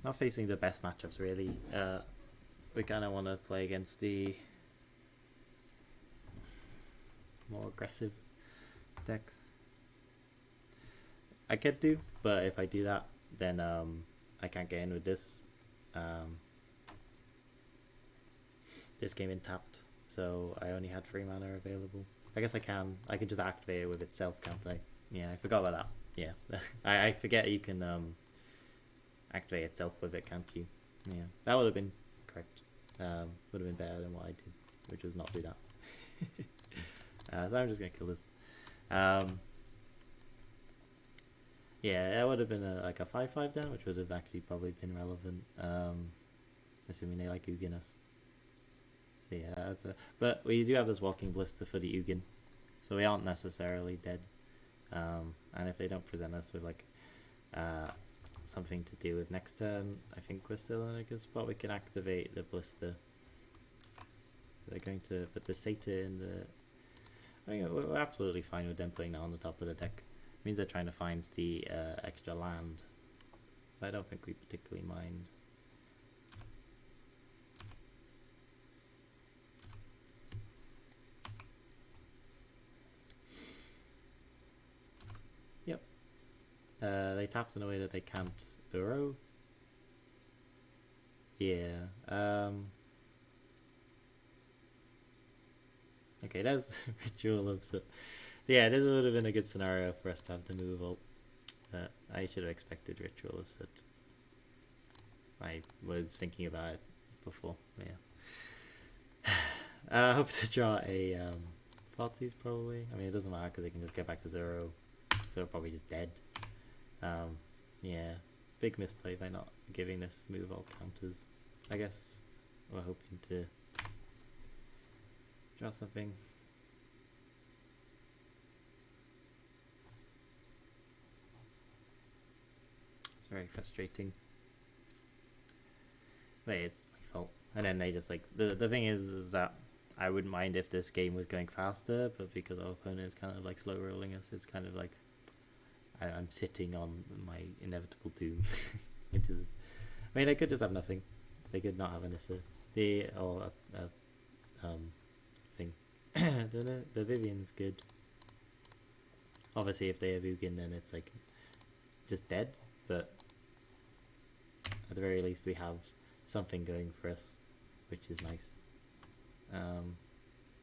Not facing the best matchups really. We kind of want to play against the more aggressive decks. I could do, but if I do that, then I can't get in with this. This came in tapped, so I only had 3 mana available. I guess I can just activate it with itself, can't I? Yeah, I forgot about that. Yeah, I forget you can activate itself with it, can't you? Yeah, that would have been correct. Would have been better than what I did, which was not do that. So I'm just gonna kill this. Yeah, that would have been like a 5/5 then, which would have actually probably been relevant. Assuming they like Uginus. So yeah, but we do have this walking blister for the Ugin, so we aren't necessarily dead. And if they don't present us with like something to do with next turn, I think we're still in a good spot. We can activate the blister. They're going to put the Satyr in the... I think we're absolutely fine with them putting that on the top of the deck. It means they're trying to find the extra land. But I don't think we particularly mind. Yep. They tapped in a way that they can't Uro. Yeah. Okay, that's Ritual of Soot. Yeah, this would have been a good scenario for us to have the move ult. I should have expected Ritual of Soot. I was thinking about it before, yeah. I hope to draw a Fartsies probably. I mean, it doesn't matter because they can just get back to 0. So probably just dead. Yeah, big misplay by not giving this move all counters. I guess we're hoping to draw something. It's very frustrating. But it's my fault. And then they just like the thing is that I wouldn't mind if this game was going faster, but because our opponent is kind of like slow rolling us, it's kind of like I'm sitting on my inevitable doom. Which is, I mean, they could just have nothing. They could not have an Issa. Thing. The Vivian's good. Obviously, if they have Ugin, then it's like just dead. But at the very least, we have something going for us, which is nice.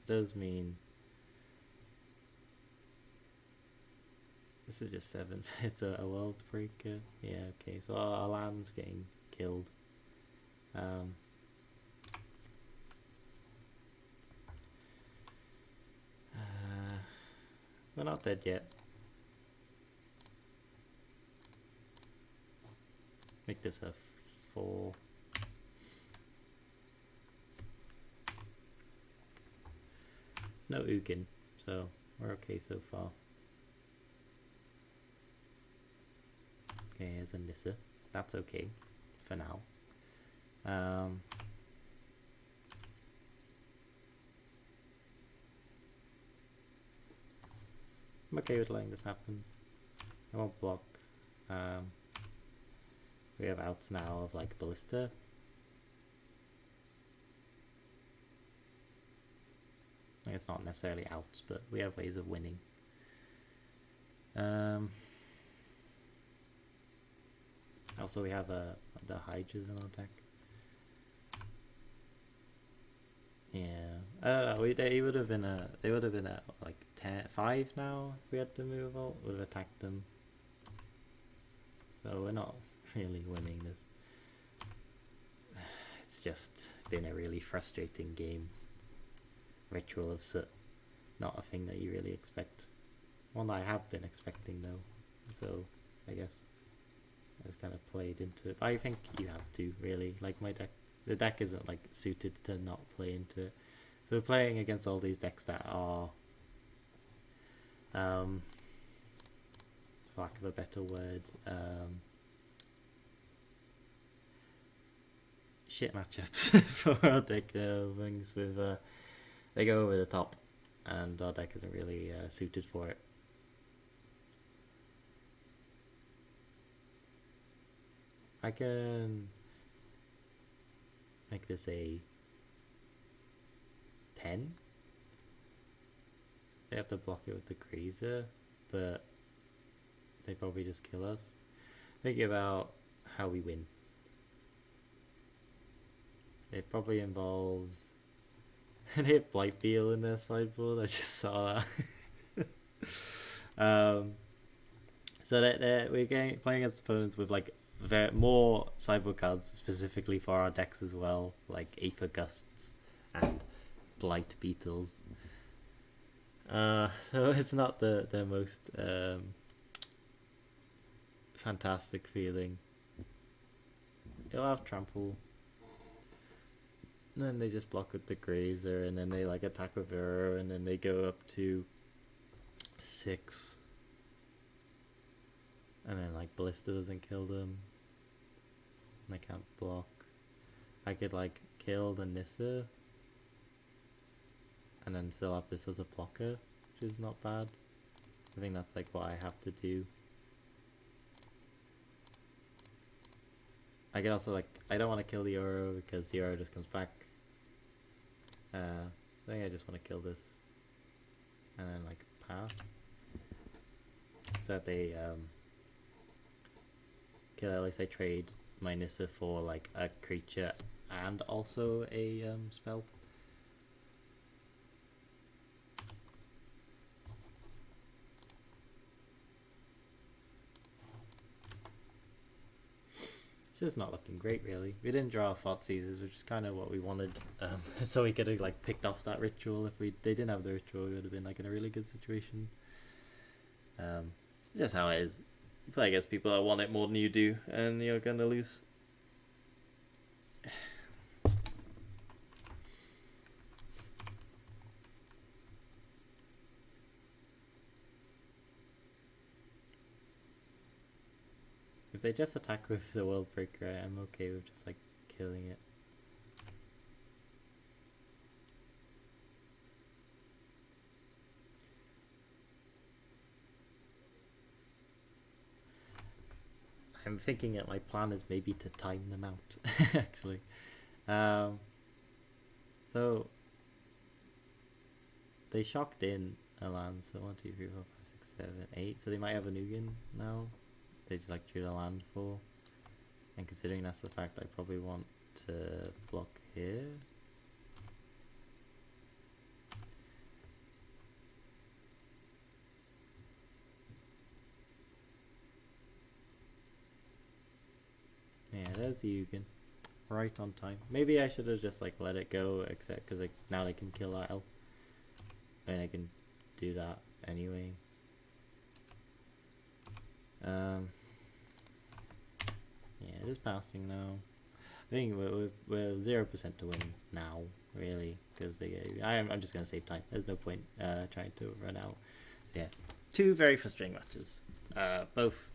Does mean this is just 7. It's a world breaker. Yeah, okay. So our land's getting killed. We're not dead yet. Make this a 4. It's no Ugin, so we're okay so far. Okay, here's a Nissa. That's okay for now. I'm okay with letting this happen. I won't block. We have outs now of like Ballista. It's not necessarily outs, but we have ways of winning. Also, we have the Hydras in our deck. Yeah, I don't know. They would have been at like 5 now if we had to move ult. Would have attacked them. So we're not really winning this. It's just been a really frustrating game. Ritual of Soot, not a thing that you really expect. One that I have been expecting though. So I guess I just kind of played into it. But I think you have to really, like my deck. The deck isn't like suited to not play into it. So we're playing against all these decks that are, for lack of a better word, shit matchups for our deck. Things with they go over the top, and our deck isn't really suited for it. I can make this a 10. They have to block it with the Grazer, but they probably just kill us. Thinking about how we win. It probably involves they have Blightbeal in their sideboard. I just saw that. So that we're playing against opponents with like more sideboard cards specifically for our decks as well, like Aether Gusts and Blight Beetles. So it's not the most fantastic feeling. You'll have trample, and then they just block with the grazer, and then they like attack with arrow, and then they go up to 6, and then like ballista doesn't kill them, and they can't block. I could like kill the Nissa, and then still have this as a blocker, which is not bad. I think that's like what I have to do. I can also like, I don't want to kill the Oro because the Oro just comes back. I think I just want to kill this and then like pass. So if they kill, at least I trade my Nissa for like a creature and also a spell. It's just not looking great, really. We didn't draw Thoughtseizes, which is kind of what we wanted. So we could have like picked off that ritual. If they didn't have the ritual, we would have been like in a really good situation. It's just how it is. You play against people that want it more than you do, and you're gonna lose. If they just attack with the World Breaker, I'm okay with just like killing it. I'm thinking that my plan is maybe to time them out, actually. So they shocked in a land, so 1, 2, 3, 4, 5, 6, 7, 8. So they might have a Nugan now. They like drew the land for, and considering that's the fact, I probably want to block here. Yeah, there's the Yugen, right on time. Maybe I should have just like let it go, except because like now they can kill that elf. I mean, I can do that anyway. Yeah, it is passing now. I think we're 0% to win now, really, because I'm just gonna save time. There's no point trying to run out. Yeah, 2 very frustrating matches. Both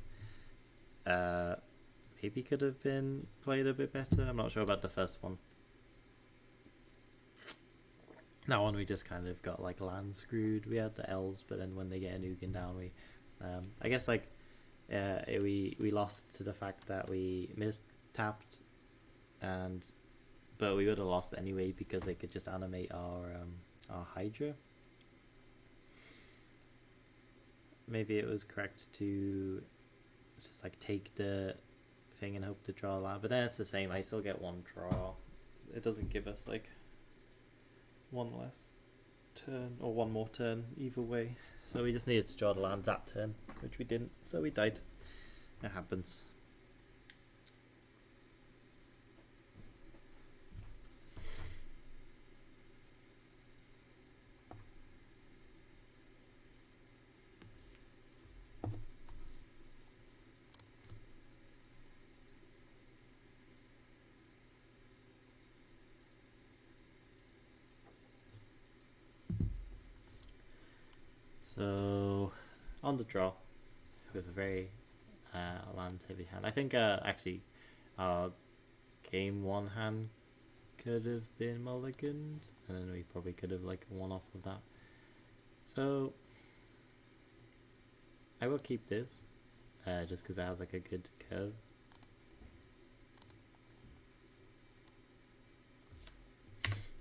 maybe could have been played a bit better. I'm not sure about the first one. That one we just kind of got like land screwed. We had the elves, but then when they get a Nugan down, we I guess like we lost to the fact that we mistapped, but we would have lost anyway because they could just animate our Hydra. Maybe it was correct to just like take the thing and hope to draw a land, but then it's the same. I still get 1 draw. It doesn't give us like 1 less turn or 1 more turn either way. So we just needed to draw the land that turn, which we didn't. So we died. It happens. So on the draw with a very land heavy hand. I think actually our game 1 hand could have been mulliganed, and then we probably could have like won off of that. So I will keep this just because it has like a good curve.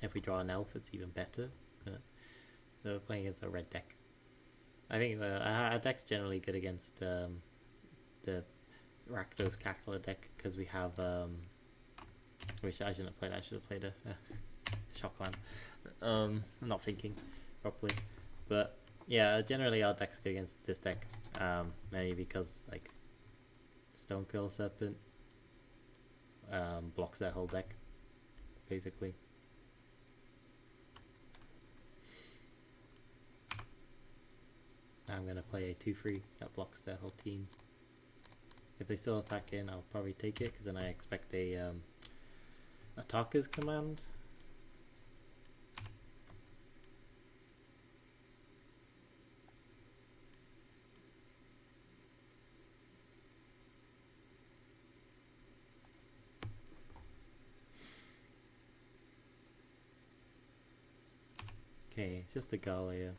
If we draw an elf, it's even better. So we're playing against a red deck. I think our deck's generally good against the Rakdos Cackler deck because we have which I shouldn't have played. I should have played a Shockland. I'm not thinking properly, but yeah, generally our deck's good against this deck. Maybe because like Stonecurl Serpent blocks their whole deck, basically. I'm going to play a 2/3 that blocks their whole team. If they still attack in, I'll probably take it, because then I expect a attacker's command. Okay, it's just a Gallia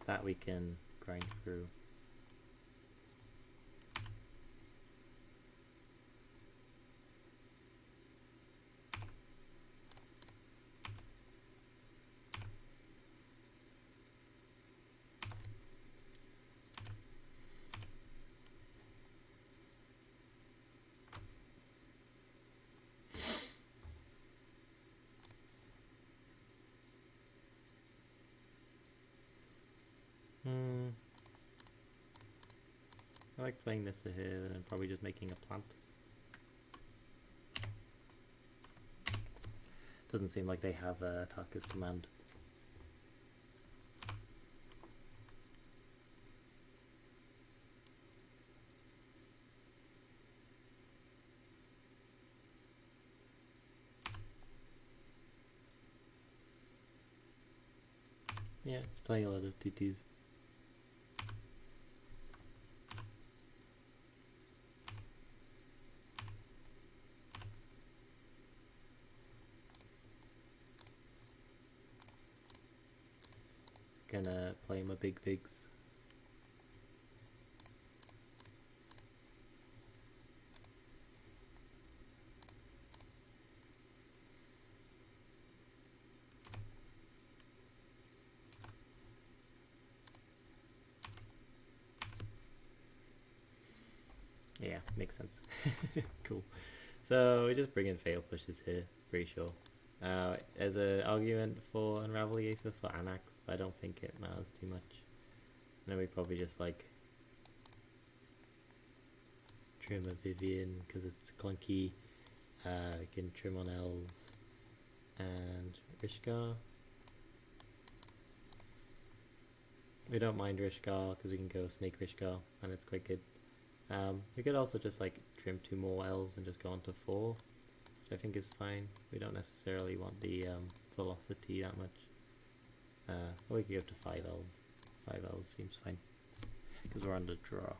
that we can grind through. I like playing this here and then probably just making a plant. Doesn't seem like they have a attacker's command. Yeah, it's playing a lot of TTs. Gonna play my big pigs. Yeah, makes sense. Cool. So we just bring in fail pushes here, pretty sure. As an argument for Unravel the Aether for Anax, I don't think it matters too much. And then we probably just like trim a Vivian because it's clunky. We can trim on elves and Rishgar. We don't mind Rishgar because we can go Snake Rishgar and it's quite good. We could also just like trim 2 more elves and just go on to 4, which I think is fine. We don't necessarily want the velocity that much. Or we could go to 5 elves. 5 elves seems fine because we're on the draw.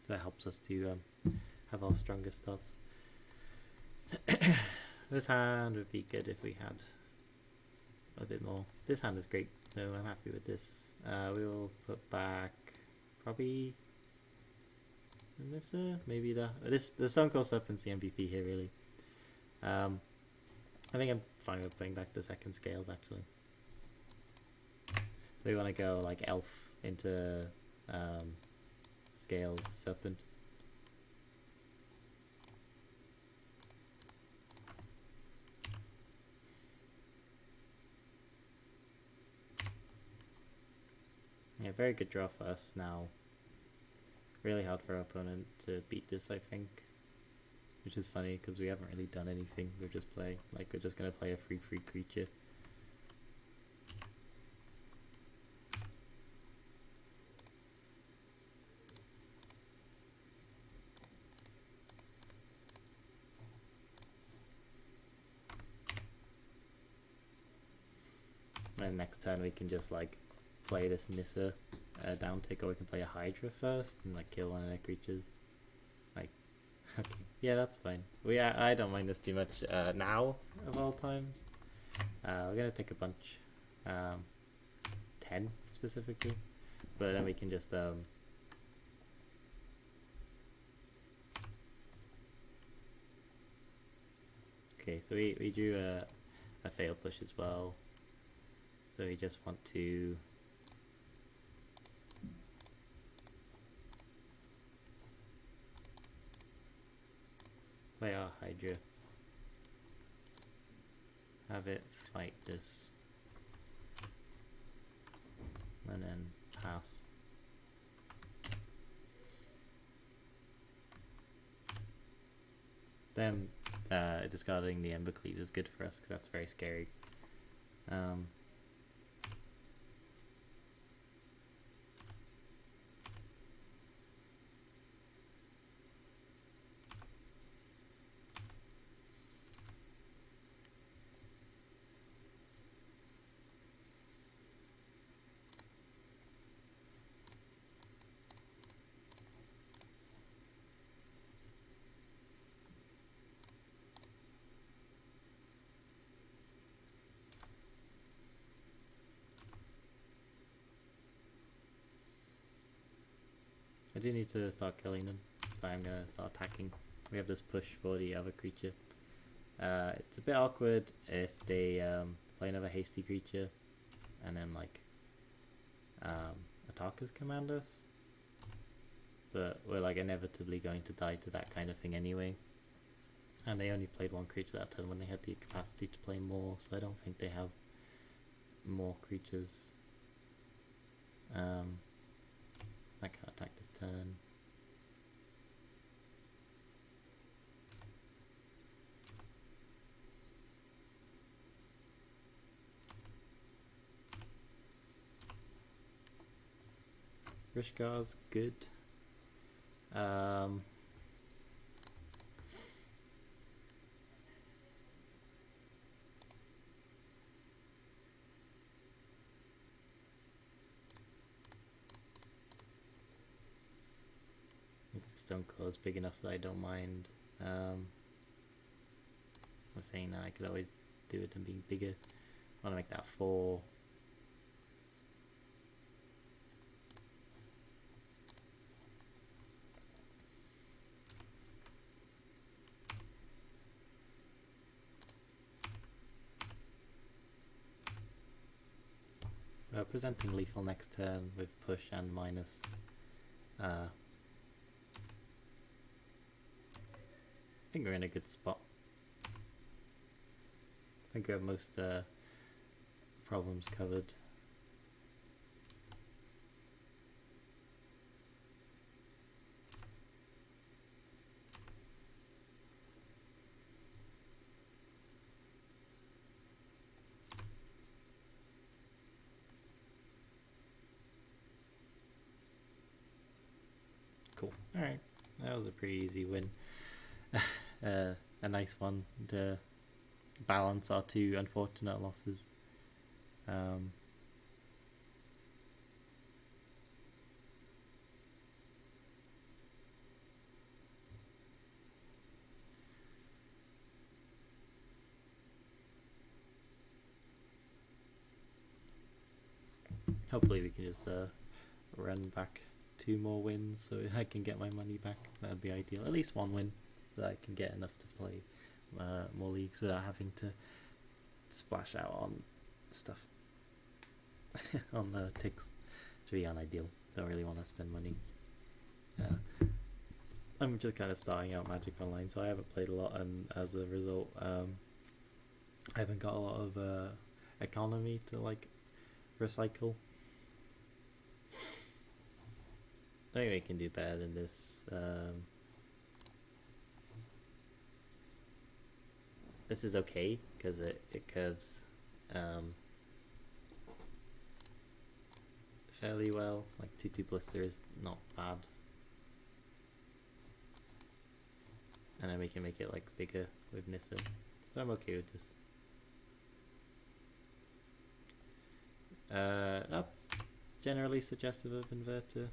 So that helps us to have our strongest starts. This hand would be good if we had a bit more. This hand is great, so I'm happy with this. We will put back probably this, maybe the Stone Cold Serpent's the MVP here, really. I think I'm fine with putting back the second scales, actually. So we want to go like elf into scales serpent. Yeah, very good draw for us now. Really hard for our opponent to beat this, I think. Which is funny, because we haven't really done anything. We're just playing, like, we're just going to play a free creature. And next turn we can just, like, play this Nissa down tick, or we can play a Hydra first and, like, kill one of their creatures. Like, okay. Yeah, that's fine. I don't mind this too much now, of all times. We're going to take a bunch. 10 specifically. But then we can just... okay, so we drew a fail push as well. So we just want to... play our Hydra. Have it fight this. And then pass. Them discarding the Ember Cleave is good for us because that's very scary. do need to start killing them, so I'm gonna start attacking. We have this push for the other creature. It's a bit awkward if they play another hasty creature and then like attackers command us, but we're like inevitably going to die to that kind of thing anyway. And they only played one creature that turn when they had the capacity to play more, so I don't think they have more creatures. I can't attack this turn. Rishgar's good. Stone Core is big enough that I don't mind. I was saying that I could always do it and being bigger. I want to make that 4. Presenting lethal next turn with push and minus. I think we're in a good spot. I think we have most problems covered. Cool. Alright, that was a pretty easy win. A nice one to balance our 2 unfortunate losses. Hopefully we can just run back 2 more wins so I can get my money back. That would be ideal. At least 1 win so that I can get enough to play more leagues without having to splash out on stuff. on ticks. Should be unideal. Don't really want to spend money. I'm just kind of starting out Magic Online, so I haven't played a lot, and as a result I haven't got a lot of economy to like recycle. I think we can do better than this. This is okay because it curves fairly well. Like 2/2 blister is not bad, and then we can make it like bigger with Nissa, so I'm okay with this. That's generally suggestive of inverter.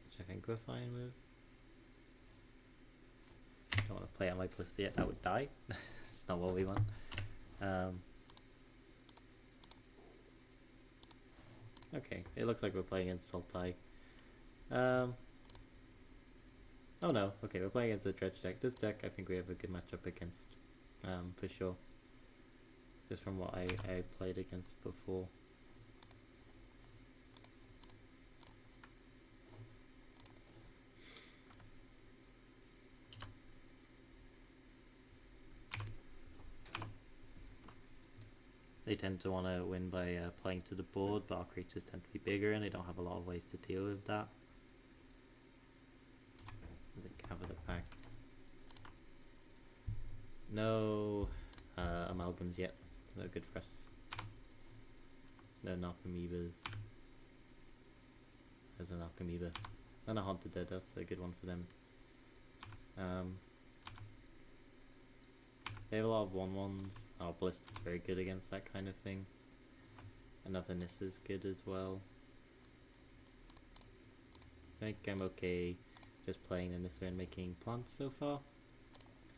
Which I think we're fine with. Don't want to play out my blister yet, that would die. It's not what we want. Okay, it looks like we're playing against Sultai. Oh no, okay, we're playing against the Dredge deck. This deck I think we have a good matchup against, for sure. Just from what I played against before. They tend to want to win by playing to the board, but our creatures tend to be bigger and they don't have a lot of ways to deal with that. Does it cover the pack? No amalgams yet. They're good for us. No Narcomoebas. There's an Narcomoeba. And a Haunted Dead, that's a good one for them. They have a lot of 1/1s. Our Blister's very good against that kind of thing. Another Nissa's good as well. I think I'm okay just playing a Nissa and making plants so far.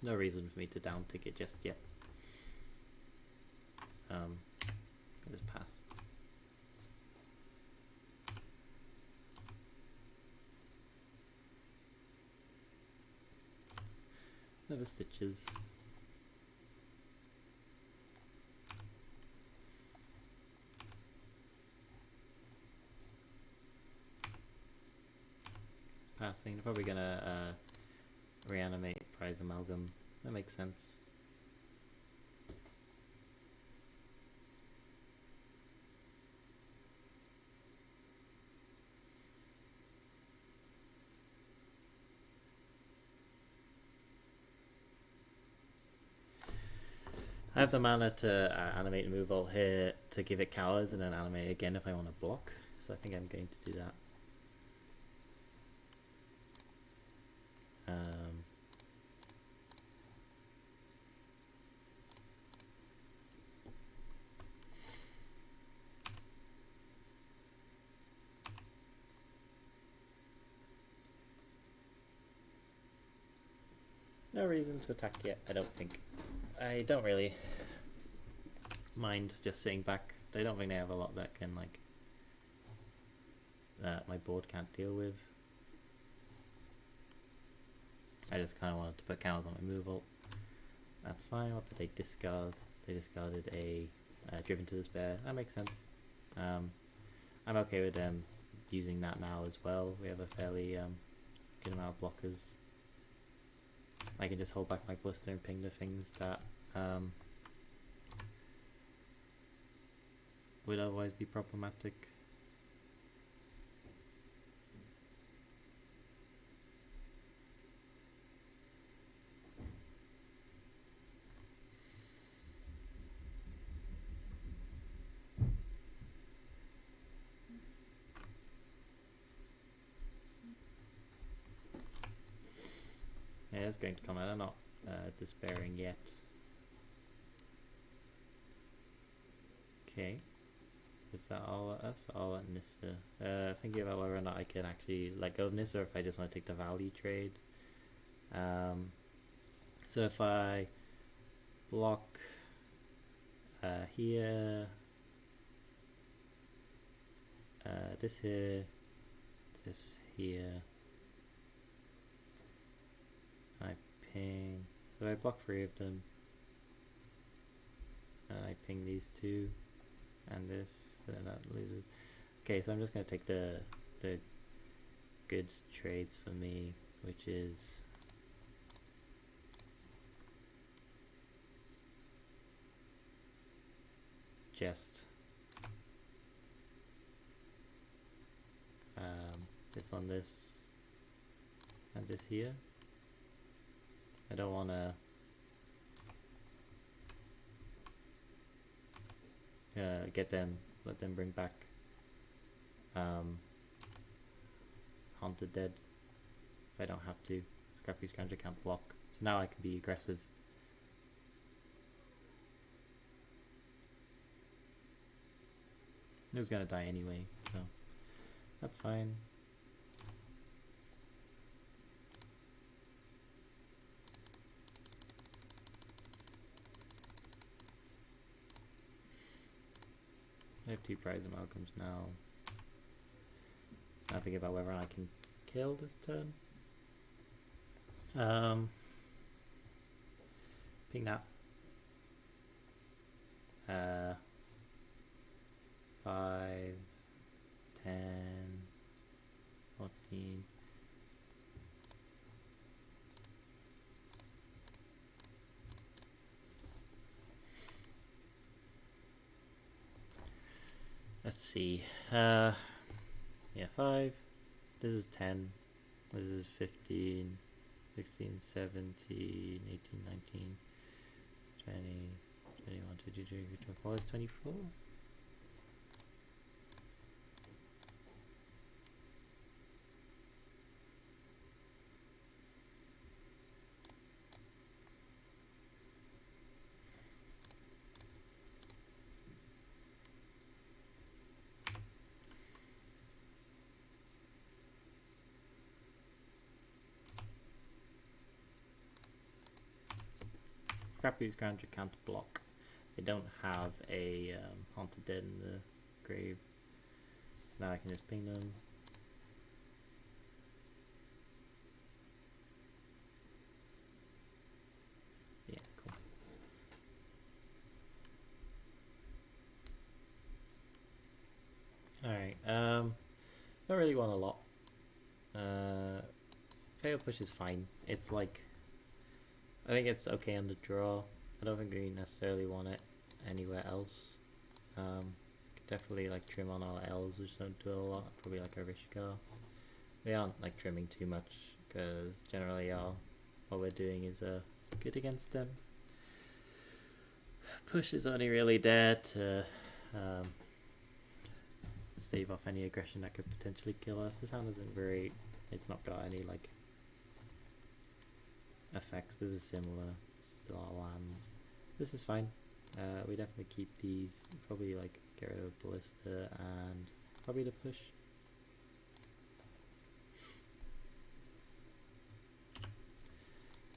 There's no reason for me to down tick it just yet. I'll just pass. Never stitches. Passing. They're probably gonna reanimate prize amalgam. That makes sense. I have the mana to animate and move all here to give it cowers and then animate again if I want to block. So I think I'm going to do that. No reason to attack yet, I don't think. I don't really mind just sitting back. I don't think they have a lot that can, like, that my board can't deal with. I just kind of wanted to put counters on my move ult. That's fine. What did they discard? They discarded a Driven to Despair. That makes sense. I'm okay with them using that now as well. We have a fairly good amount of blockers. I can just hold back my blister and ping the things that would otherwise be problematic. Yeah, it's going to come out. I'm not despairing yet. Okay. Is that all at us? All at Nissa. Thinking about whether or not I can actually let go of Nissa or if I just want to take the value trade. So if I block here, this here, this here, I ping, so I block 3 of them, and I ping these 2, and this, and then that loses. Okay, so I'm just going to take the good trades for me, which is just this on this, and this here. I don't want to let them bring back Haunted Dead if I don't have to. Scrappy Scrounger can't block, so now I can be aggressive. He was gonna die anyway, so that's fine. I have 2 prize amalgams now. Now thinking about whether I can kill this turn. Ping that. 5, 10, 14. Let's see. Yeah, 5. This is 10. This is 15, 16, 17, 18, 19, 20, 21, 22, 23, 24. Is 24? Scrappy Scrounger can't block. They don't have a Haunted Dead in the grave. So now I can just ping them. Don't really want a lot. Fatal push is fine. It's like, I think it's okay on the draw. I don't think we necessarily want it anywhere else. Could definitely like trim on our L's, which don't do a lot. Probably like a Rishka. We aren't like trimming too much because generally what we're doing is good against them. Push is only really there to stave off any aggression that could potentially kill us. This hand isn't very, it's not got any like effects. This is similar. This is still our lands. This is fine. We definitely keep these. Probably like get rid of Ballista and probably the push.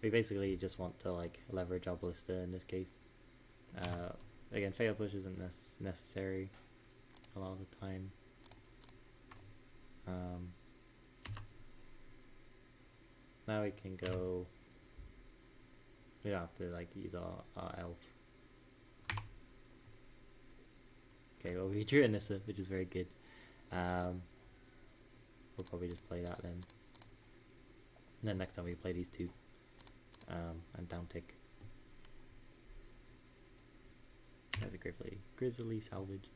We basically just want to like leverage our Ballista in this case. Again, fatal push isn't necessary a lot of the time. Now we can go. We don't have to like use our elf. Okay, well we drew a Nissa, which is very good. We'll probably just play that then. And then next time we play these two. And down tick. That's a grizzly salvage.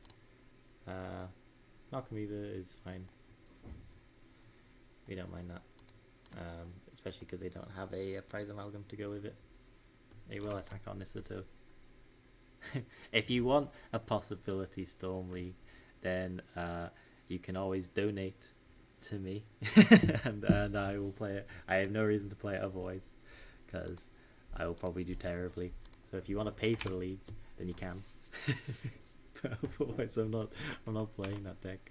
Narcomoeba is fine. We don't mind that. Especially because they don't have a prize amalgam to go with it. They will attack on Nissa though. If you want a possibility Stormly, then you can always donate to me and I will play it. I have no reason to play it otherwise because I will probably do terribly. So if you want to pay for the league, then you can. But otherwise I'm not playing that deck.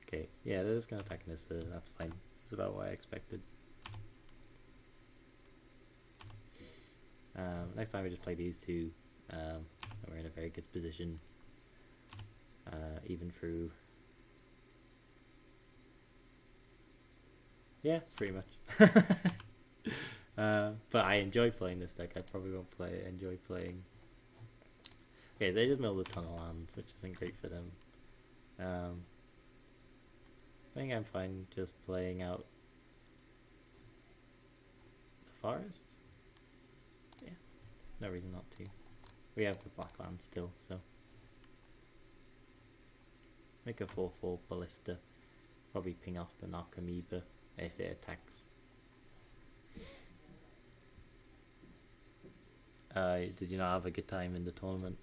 Okay, yeah, they're just gonna attack Nissa, that's fine. That's about what I expected. Next time we just play these two, and we're in a very good position, even through. Yeah, pretty much. But I enjoy playing this deck. I probably won't enjoy playing. Okay, they just milled a ton of lands, which isn't great for them. I think I'm fine just playing out the forest. Yeah, no reason not to. We have the black land still, so make a 4/4 Ballista. Probably ping off the Narcomoeba if it attacks. Did you not have a good time in the tournament?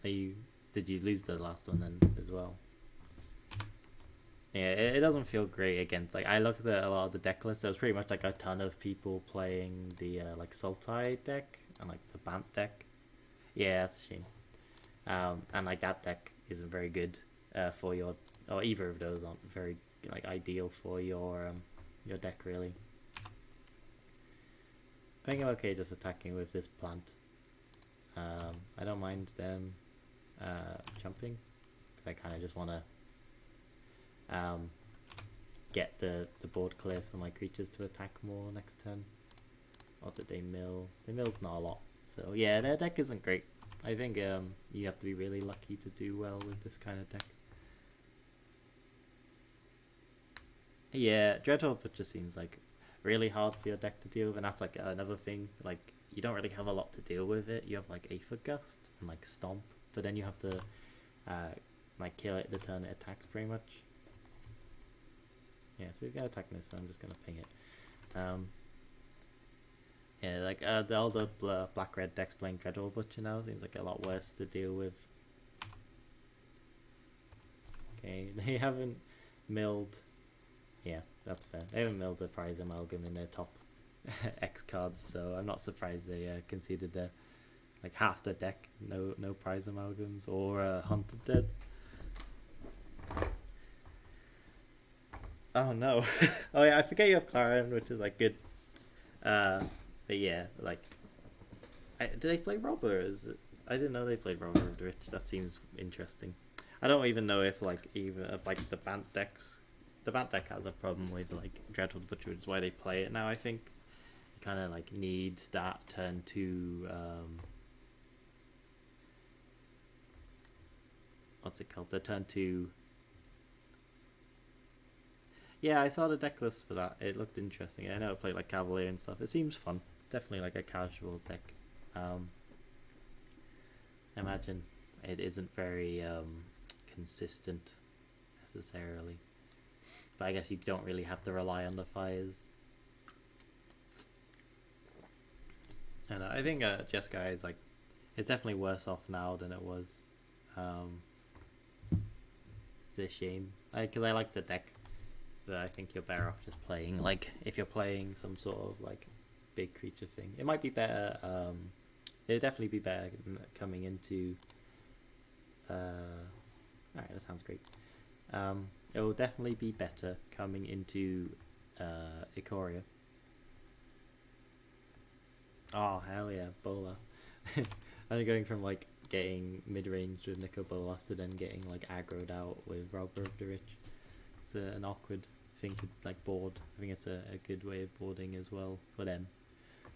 Did you lose the last one then as well? Yeah, it doesn't feel great against, like, I looked at a lot of the deck lists. There was pretty much like a ton of people playing the like Sultai deck and like the Bant deck. Yeah, that's a shame. And like that deck isn't very good for your, or either of those aren't very like ideal for your deck really. I think I'm okay just attacking with this plant. I don't mind them jumping because I kind of just want to get the board clear for my creatures to attack more next turn. Or did they mill? They milled not a lot. So yeah, their deck isn't great. I think you have to be really lucky to do well with this kind of deck. Yeah, Dreadhorde just seems like really hard for your deck to deal with, and that's like another thing. Like, you don't really have a lot to deal with it. You have like Aether Gust and like Stomp, but then you have to like kill it the turn it attacks pretty much. Yeah, so he's gonna attack this, so I'm just gonna ping it. Yeah, like all the black-red decks playing Dreadhorde Butcher now seems like a lot worse to deal with. Okay, they haven't milled. Yeah, that's fair. They haven't milled the prize amalgam in their top X cards, so I'm not surprised they conceded their like half the deck no prize amalgams or hunted deads. Oh no! Oh yeah, I forget you have Clarion, which is like good. But yeah, like, do they play Robber? I didn't know they played Robber of the Rich. That seems interesting. I don't even know if like even like the Bant decks. The Bant deck has a problem with like Dreadhorde Butcher, which is why they play it now. I think you kind of like need that turn to what's it called? The turn 2. Yeah, I saw the deck list for that. It looked interesting. I know it played like Cavalier and stuff. It seems fun. Definitely like a casual deck. I imagine it isn't very consistent necessarily, but I guess you don't really have to rely on the fires. And I think Jeskai is like, it's definitely worse off now than it was. It's a shame, because I like the deck, but I think you're better off just playing, like, if you're playing some sort of like big creature thing, it might be better. It'd definitely be better coming into alright, that sounds great. It will definitely be better coming into Ikoria. Oh hell yeah, Bola. I'm going from like getting mid-range with Nico Bolas to then getting like aggroed out with Robber of the Rich. It's an awkward thing to like board. I think it's a good way of boarding as well for them.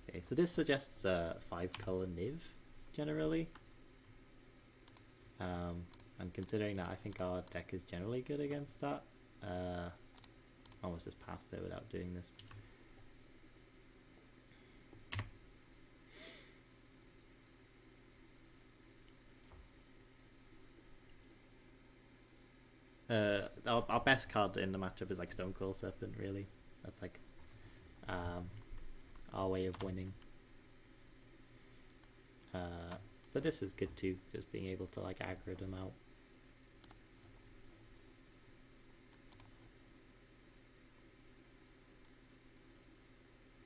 Okay, so this suggests 5-color Niv generally. And considering that I think our deck is generally good against that, I almost just passed it without doing this. Our best card in the matchup is like Stonecoil Serpent, really. That's like our way of winning. But this is good too, just being able to like aggro them out.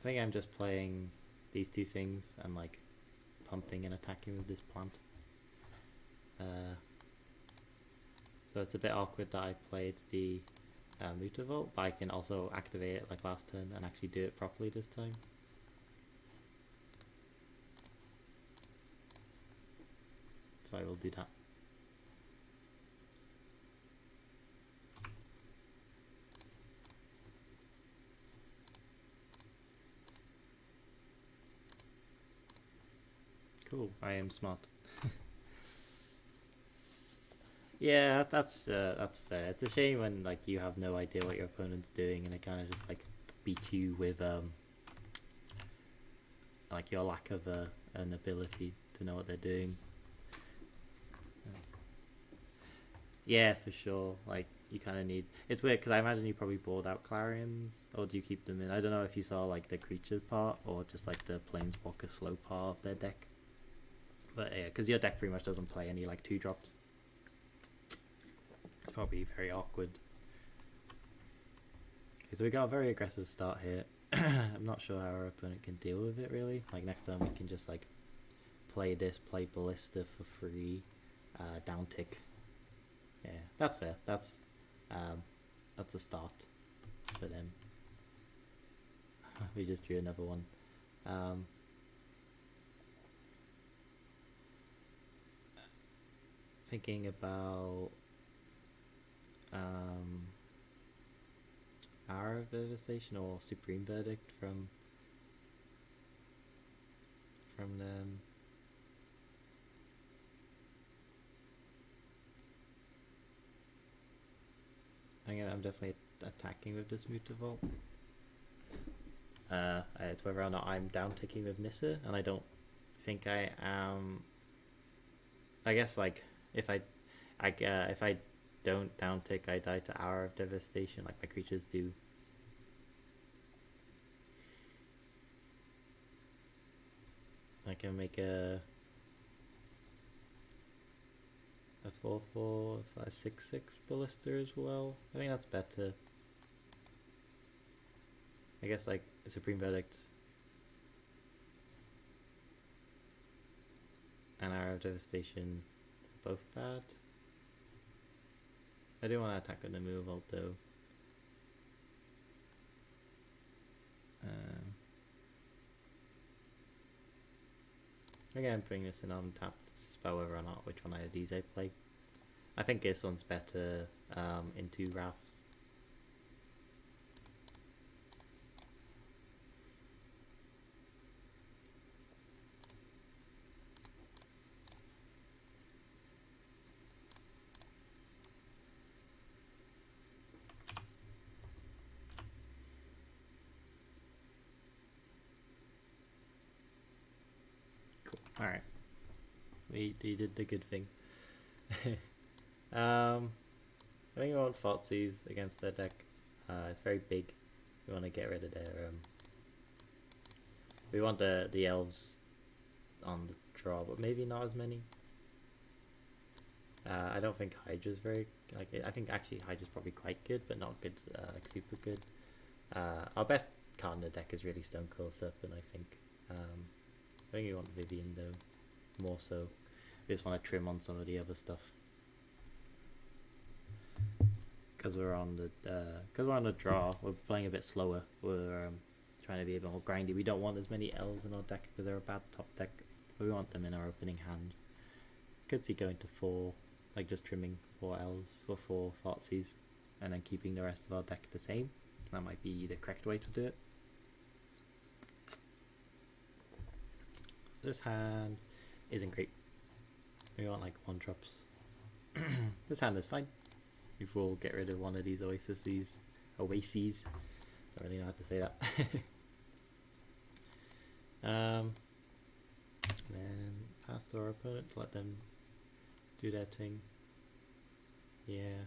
I think I'm just playing these two things and like pumping and attacking with this plant. So it's a bit awkward that I played the Mutavault, but I can also activate it like last turn and actually do it properly this time. So I will do that. Cool, I am smart. Yeah, that's fair. It's a shame when like you have no idea what your opponent's doing and it kind of just like beat you with like your lack of an ability to know what they're doing. Yeah, for sure. Like you kind of need. It's weird because I imagine you probably board out Clarions, or do you keep them in? I don't know if you saw like the creatures part or just like the Planeswalker slow part of their deck. But yeah, because your deck pretty much doesn't play any like 2-drops. It's probably very awkward. Okay, so we got a very aggressive start here. I'm not sure how our opponent can deal with it really. Like next time we can just like play this, play Ballista for free, down tick. Yeah, that's fair. That's a start for them. We just drew another one. Thinking about Hour of Devastation or Supreme Verdict from them. I'm definitely attacking with this Mutavault. It's whether or not I'm down ticking with Nissa, and I don't think I am. I guess like if I don't down tick, I die to Hour of Devastation like my creatures do. I can make a 4/4, 5/6/6 Ballista as well. I think that's better. I guess like a Supreme Verdict and Hour of Devastation are both bad. I do want to attack with the Mutavault though. Again, putting this in untapped, it's just about whether or not which one of these I play. I think this one's better into Wraths. Alright. We did the good thing. I think we want Thoughtseize against their deck. It's very big. We want to get rid of their we want the elves on the draw, but maybe not as many. I don't think Hydra's very like. I think actually Hydra's probably quite good, but not good, like super good. Our best card in the deck is really Stone Cold Serpent, I think. I think we want Vivian though, more so. We just want to trim on some of the other stuff because we're on the draw. We're playing a bit slower. We're trying to be a bit more grindy. We don't want as many elves in our deck because they're a bad top deck. We want them in our opening hand. Could see going to 4, like just trimming 4 elves for 4 Thoughtseize and then keeping the rest of our deck the same. That might be the correct way to do it. So this hand isn't great. We want like 1-drops. This hand is fine. We will get rid of one of these oases. Don't really know how to say that. Then pass to our opponent to let them do their thing. Yeah.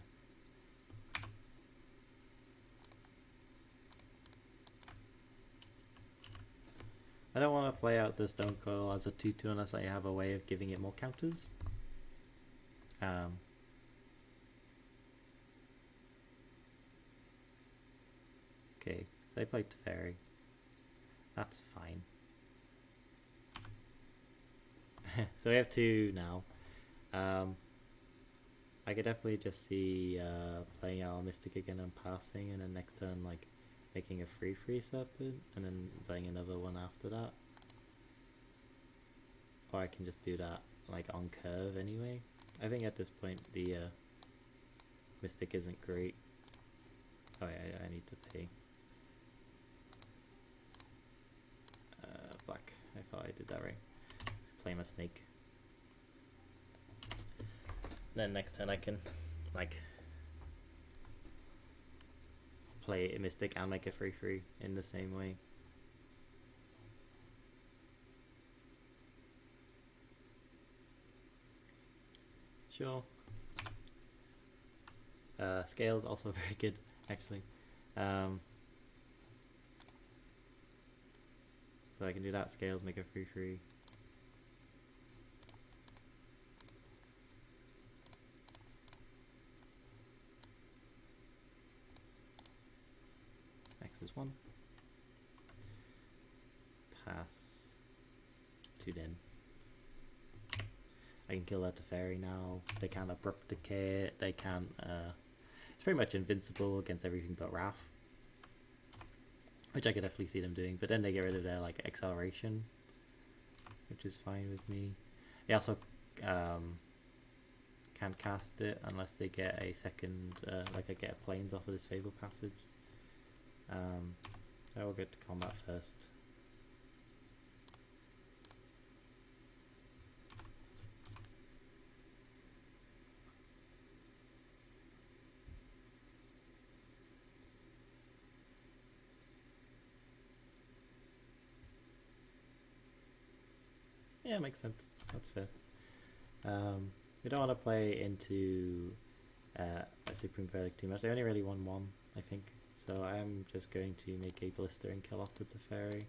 I don't want to play out the Stone Coil as a 2-2 unless I have a way of giving it more counters. Okay, so I played Teferi. That's fine. So we have 2 now. I could definitely just see playing out Mystic again and passing, and then next turn like making a 3/3 Serpent, and then playing another one after that. Or I can just do that like on curve anyway. I think at this point the Mystic isn't great. Oh yeah, I need to pay. Black. I thought I did that right. Play my snake. Then next turn I can like play a Mystic and make a 3/3 in the same way. Sure. Scale's also very good, actually. So I can do that. Scales, make a 3/3. X is 1. Pass. 2 den. I can kill that Teferi now. They can't Abrupt Decay. They can't. It's pretty much invincible against everything but Wrath, which I could definitely see them doing. But then they get rid of their like acceleration, which is fine with me. They also can't cast it unless they get a second, like I get planes off of this Fable Passage. I will get to combat first. Yeah, makes sense. That's fair. We don't want to play into a Supreme Verdict too much. I only really won 1, I think. So I'm just going to make a Blister and kill off the Teferi.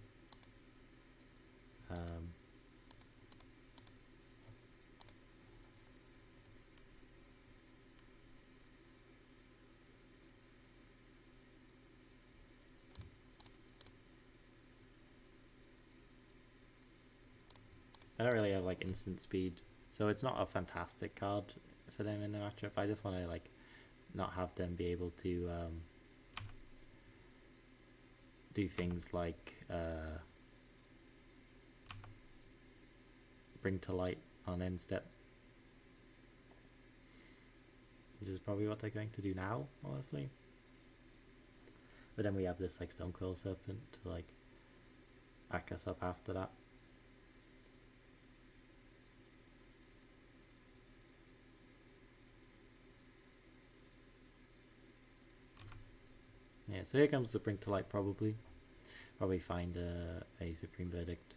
I don't really have like instant speed, so it's not a fantastic card for them in the matchup. I just want to like not have them be able to do things like bring to light on end step, which is probably what they're going to do now, honestly. But then we have this like Stone Coil Serpent to like back us up after that. Yeah, so here comes the Bring to Light probably. Probably find a Supreme Verdict.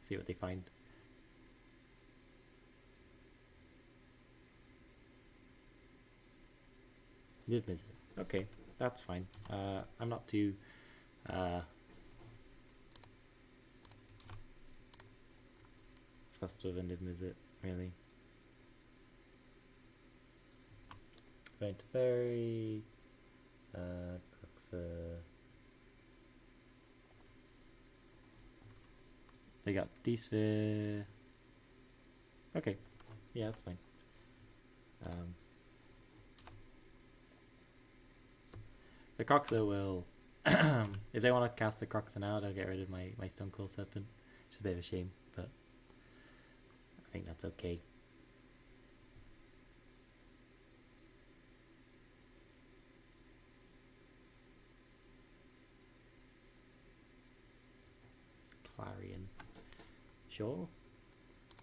see what they find. Niv Mizzet. Okay, that's fine. I'm not too fussed with a Niv Mizzet, really. Going to Fairy, Croxa. They got D-Sphere. Okay, yeah, that's fine. The Croxa will, if they want to cast the Croxa now, they'll get rid of my Stone Cold Serpent, which is a bit of a shame, but I think that's okay. Clarion. Sure.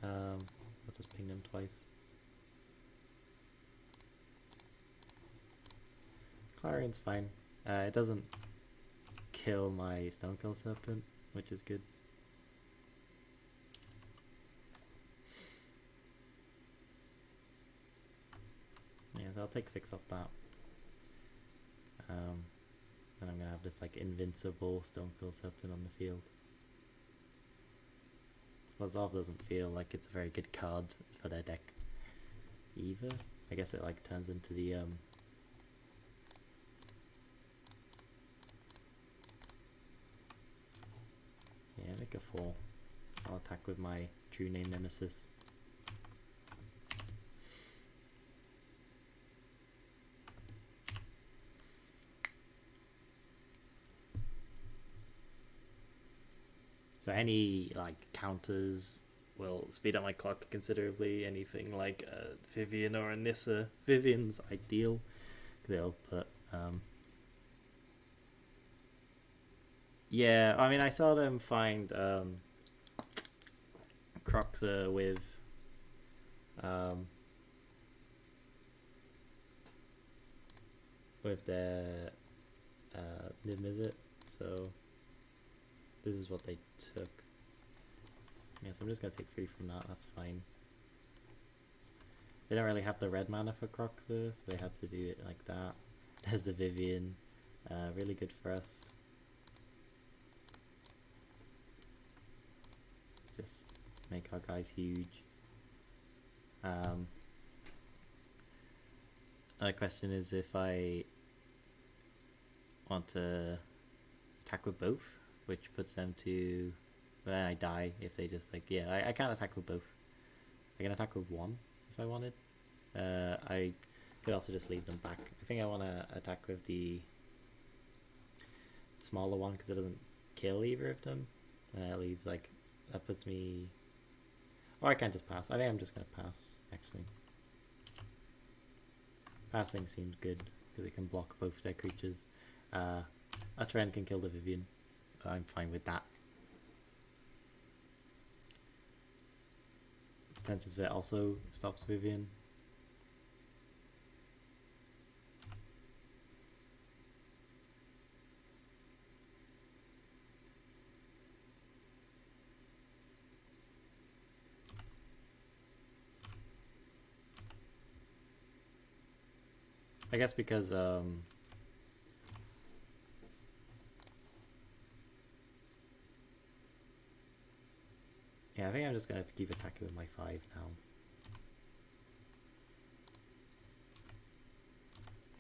I'll just ping them twice. Clarion's fine. It doesn't kill my Stone Cold Serpent, which is good. Yeah, so I'll take 6 off that. And I'm gonna have this like invincible Stone Cold Serpent on the field. Lazav doesn't feel like it's a very good card for their deck either. I guess it like turns into the yeah, make a 4. I'll attack with my True Name Nemesis. So any like counters will speed up my clock considerably. Anything like a Vivian or a Nissa. Vivian's ideal. They'll put yeah, I mean I saw them find Croxa with their Niv Mizzet, so this is what they took. Yeah, so I'm just gonna take 3 from that, that's fine. They don't really have the red mana for Croxa, so they had to do it like that. There's the Vivian, really good for us. Just make our guys huge. Another question is if I want to attack with both, which puts them to, when I die, if they just like, yeah, I can't attack with both. I can attack with 1 if I wanted. I could also just leave them back. I think I want to attack with the smaller one because it doesn't kill either of them. It leaves like, that puts me, or I can't just pass. I think I'm just going to pass, actually. Passing seems good because it can block both their creatures. A trend can kill the Vivian. I'm fine with that. Pretentious Vet also stops Vivian. I guess because yeah, I think I'm just gonna keep attacking with my 5 now.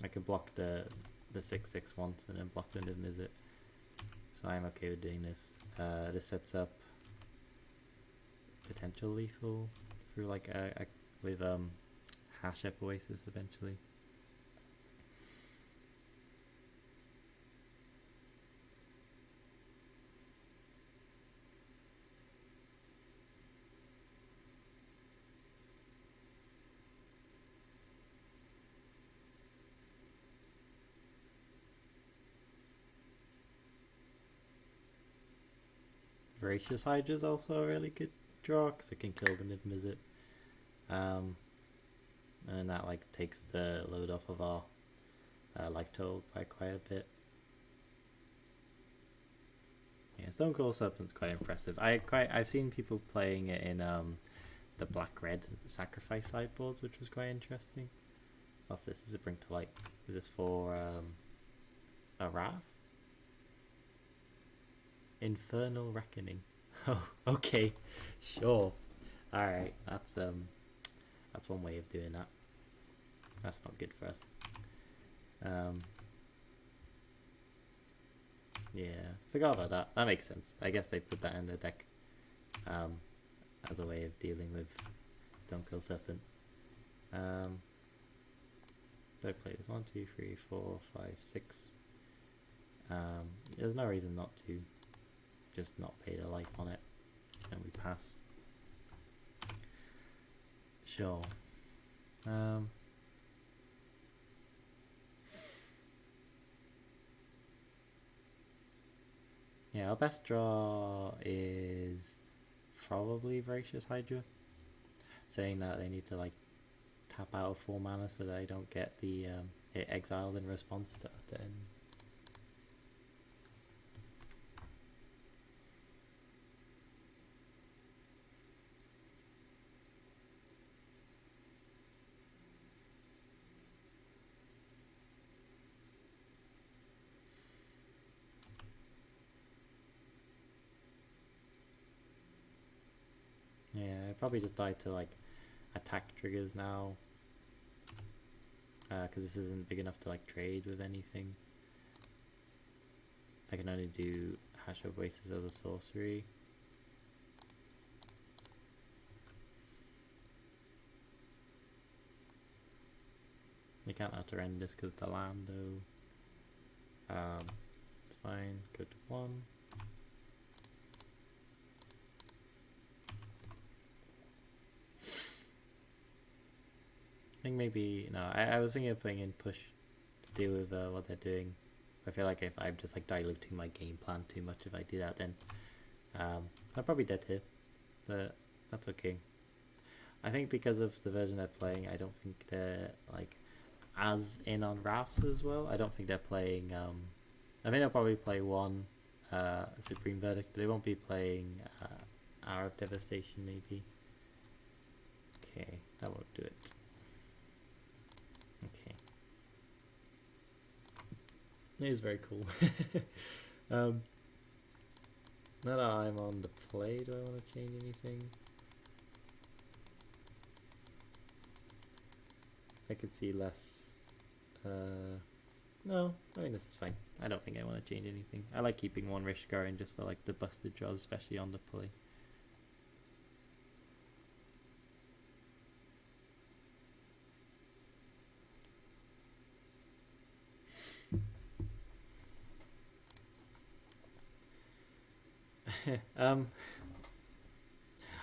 I could block the 6/6 once and then block the Niv Mizzet. So I'm okay with doing this. This sets up potential lethal through like with Hash Oasis eventually. Voracious Hydra is also a really good draw because it can kill the Niv Mizzet. And that like takes the load off of our life total by quite a bit. Yeah, Stone Cold Serpent's quite impressive. I've seen people playing it in the black red sacrifice sideboards, which was quite interesting. What's this? Is it bring to light? Is this for a Wrath? Infernal Reckoning. Oh, okay, sure. All right, that's one way of doing that. That's not good for us. Yeah, forgot about that. That makes sense. I guess they put that in the deck as a way of dealing with Stonekill Serpent. So I play this 1, 2, 3, 4, 5, 6. There's no reason not to just not pay the life on it, and we pass. Sure. Yeah, our best draw is probably Voracious Hydra, saying that they need to like tap out of 4 mana so that I don't get the it exiled in response to it. Yeah, I probably just died to like attack triggers now, because this isn't big enough to like trade with anything. I can only do Hash of Oasis as a sorcery. You can't auto end this because of the land though. It's fine, go to 1. I think maybe, no, I was thinking of putting in push to deal with what they're doing. I feel like if I'm just like diluting my game plan too much if I do that, then I'm probably dead here, but that's okay. I think because of the version they're playing, I don't think they're like as in on Wraths as well. I don't think they're playing, I think they'll probably play one Supreme Verdict, but they won't be playing Hour of Devastation maybe. Okay, that won't do it. Okay. It is very cool. Now that I'm on the play, do I want to change anything? I could see less. No, I think this is fine. I don't think I want to change anything. I like keeping one Rishgar in just for like the busted draws, especially on the play.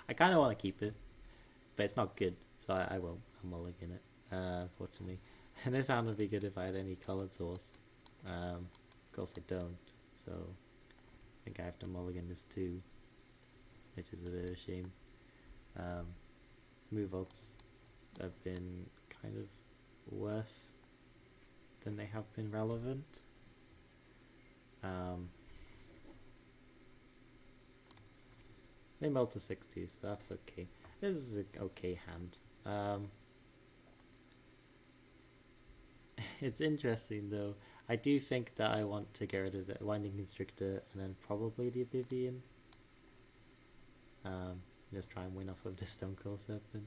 I kind of want to keep it, but it's not good, so I won't. I'm mulligan it, unfortunately. And this hand would be good if I had any colored source. Of course I don't, so I think I have to mulligan this too, which is a bit of a shame. Move outs have been kind of worse than they have been relevant. They melt to 6-2, so that's okay. This is an okay hand. It's interesting though. I do think that I want to get rid of the Winding Constrictor and then probably the Oblivion. Just try and win off of the Stonekill Serpent.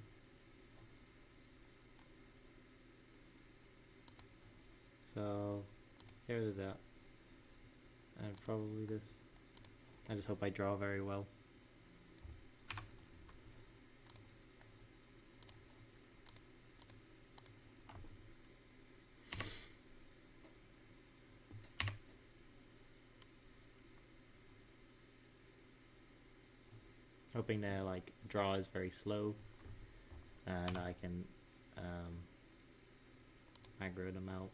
So, get rid of that. And probably this. I just hope I draw very well. Hoping their like draw is very slow and I can aggro them out.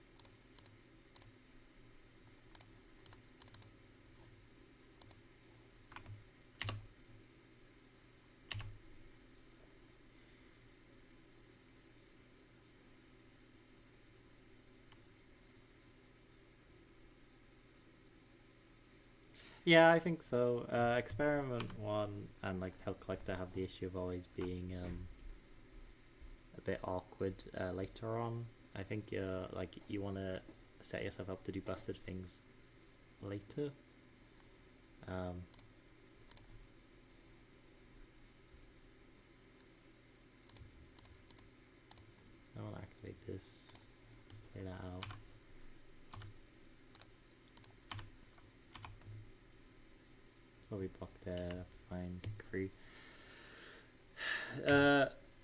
Yeah, I think so. Experiment 1 and like Hell Collector have the issue of always being a bit awkward later on. I think like you want to set yourself up to do busted things later. I want to activate this, play that out. Probably block there, that's fine, free.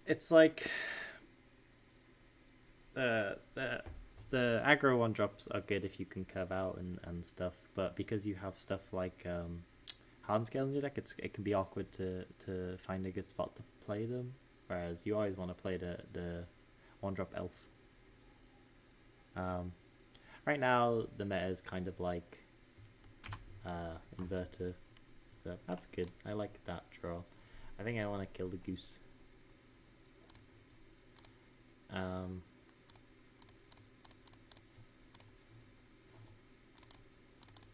It's like the aggro 1 drops are good if you can curve out and stuff, but because you have stuff like hardened scales in your deck, it can be awkward to find a good spot to play them, whereas you always want to play the 1-drop elf. Right now the meta is kind of like inverter, so that's good. I like that draw. I think I want to kill the goose.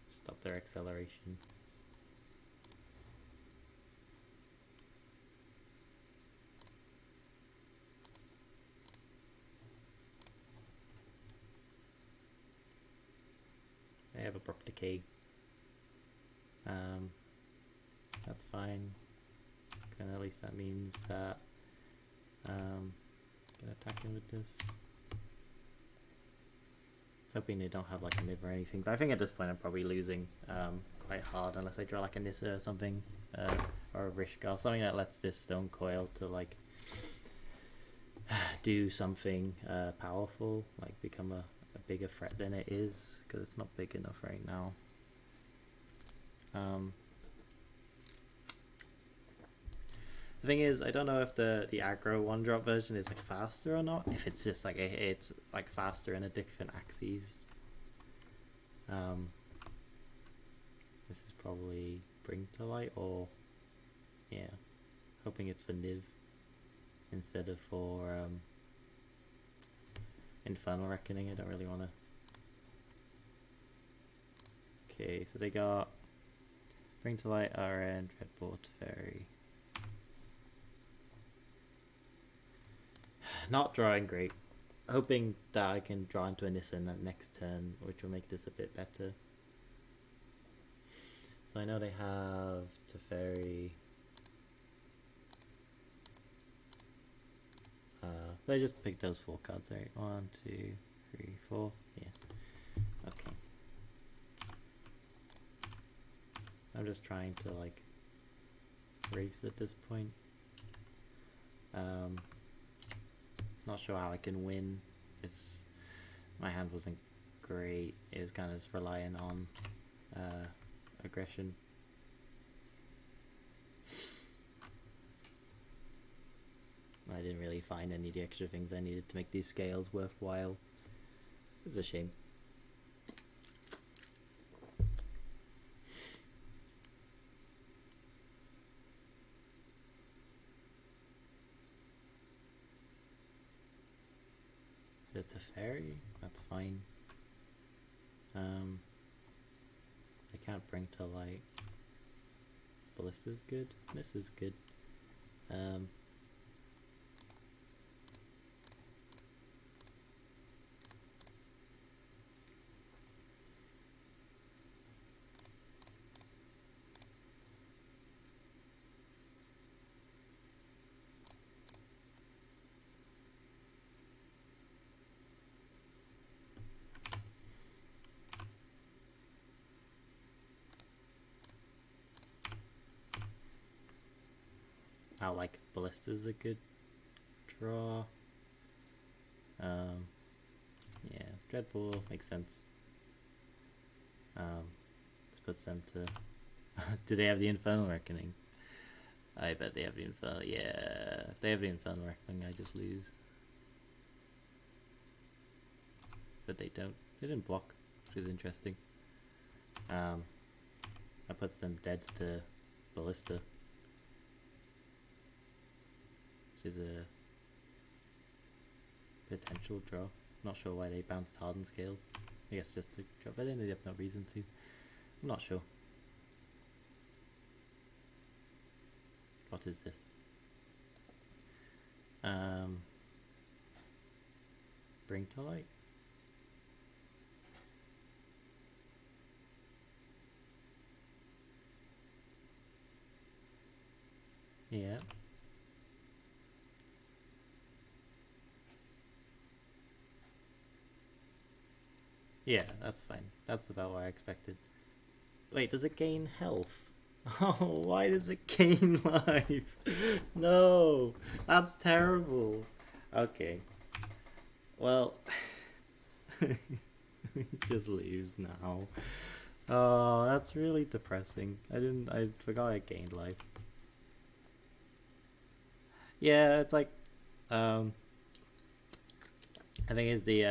Stop their acceleration. They have abrupt decay. That's fine. And at least that means that gonna attack him with this. Hoping they don't have like a Niv or anything, but I think at this point I'm probably losing quite hard unless I draw like a Nissa or something, or a Rishka, something that lets this Stone Coil to like do something powerful, like become a bigger threat than it is, because it's not big enough right now. The thing is, I don't know if the aggro 1-drop version is like faster or not. If it's just like it's like faster in a different axes. This is probably Bring to Light, or yeah, hoping it's for Niv instead of for Infernal Reckoning. I don't really want to. Okay, so they got Bring to Light, RN, Dreadbolt, Fairy. Not drawing great. Hoping that I can draw into a Nissa in that next turn, which will make this a bit better. So I know they have Teferi. They just picked those 4 cards, right? 1, 2, 3, 4. Yeah. Okay. I'm just trying to like race at this point. Not sure how I can win. My hand wasn't great. It was kind of just relying on aggression. I didn't really find any of the extra things I needed to make these scales worthwhile. It's a shame. Is it a fairy? That's fine. I can't Bring to Light. Ballista's good. This is good. I like Ballista's a good draw. Yeah, Dreadpool makes sense. This puts them to. Do they have the Infernal Reckoning? I bet they have the Infernal. Yeah, if they have the Infernal Reckoning, I just lose. But they don't. They didn't block, which is interesting. That puts them dead to Ballista, which is a potential draw. Not sure why they bounced Hardened Scales. I guess just to drop it in, they have no reason to. I'm not sure. What is this? Bring to light. Yeah. Yeah, that's fine. That's about what I expected. Wait, does it gain health? Oh, why does it gain life? No, that's terrible. Okay. Well, just lose now. Oh, that's really depressing. I forgot I gained life. Yeah, it's like, um, I think is the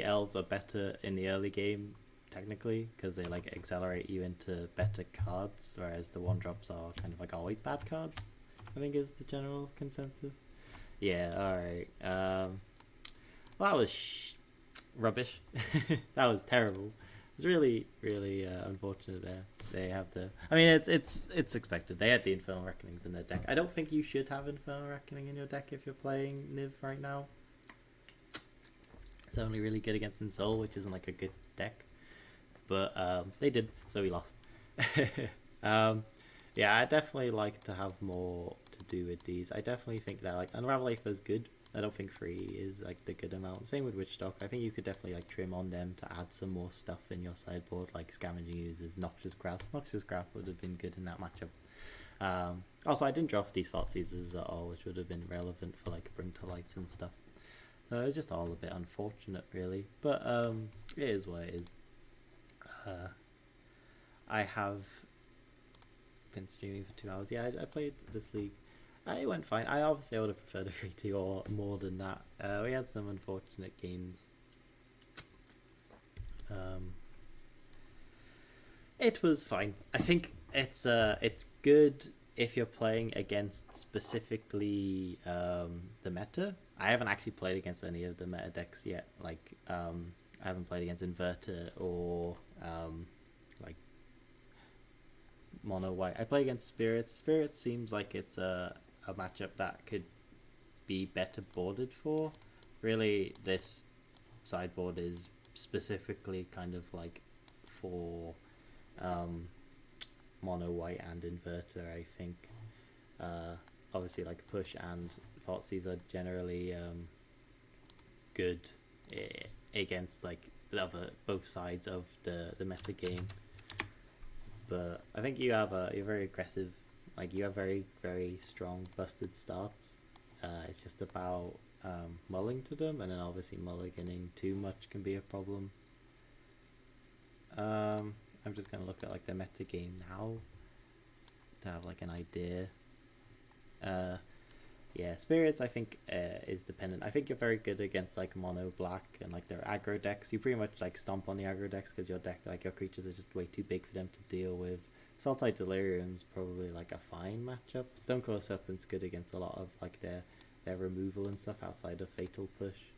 elves are better in the early game technically because they like accelerate you into better cards, whereas the one drops are kind of like always bad cards. I think is the general consensus. Yeah. All right. Well, that was rubbish. That was terrible. It's really really unfortunate there. They have the. I mean, it's expected. They had the Infernal Reckonings in their deck. I don't think you should have Infernal Reckoning in your deck if you're playing Niv right now. It's only really good against Insol, which isn't like a good deck. But they did, so we lost. Yeah, I definitely like to have more to do with these. I definitely think that like Unravel Aether is good. I don't think 3 is like the good amount. Same with Witchstock. I think you could definitely like trim on them to add some more stuff in your sideboard, like Scavenging Users, Noxious Grasp. Noxious Grasp would have been good in that matchup. Also, I didn't draft these Thought Seizers at all, which would have been relevant for like Bring to Lights and stuff. So it was just all a bit unfortunate, really. But it is what it is. I have been streaming for 2 hours. Yeah, I played this league. It went fine. I obviously would have preferred a 3-2 or more than that. We had some unfortunate games. It was fine. I think it's good if you're playing against specifically the meta. I haven't actually played against any of the meta decks yet. Like I haven't played against Inverter or like Mono White. I play against Spirits. Spirits seems like it's a matchup that could be better boarded for. Really, this sideboard is specifically kind of like for Mono White and Inverter, I think. Obviously, like Push and Thoughtseize are generally good against like both sides of the meta game. But I think you're very aggressive. Like you have very very strong busted starts. It's just about mulling to them, and then obviously mulliganing too much can be a problem. I'm just gonna look at like the meta game now to have like an idea. Yeah, Spirits I think is dependent. I think you're very good against like mono black and like their aggro decks. You pretty much like stomp on the aggro decks because your deck, like your creatures are just way too big for them to deal with. Sultai Delirium's probably like a fine matchup. Stonecoil Serpent's good against a lot of like their removal and stuff outside of Fatal Push.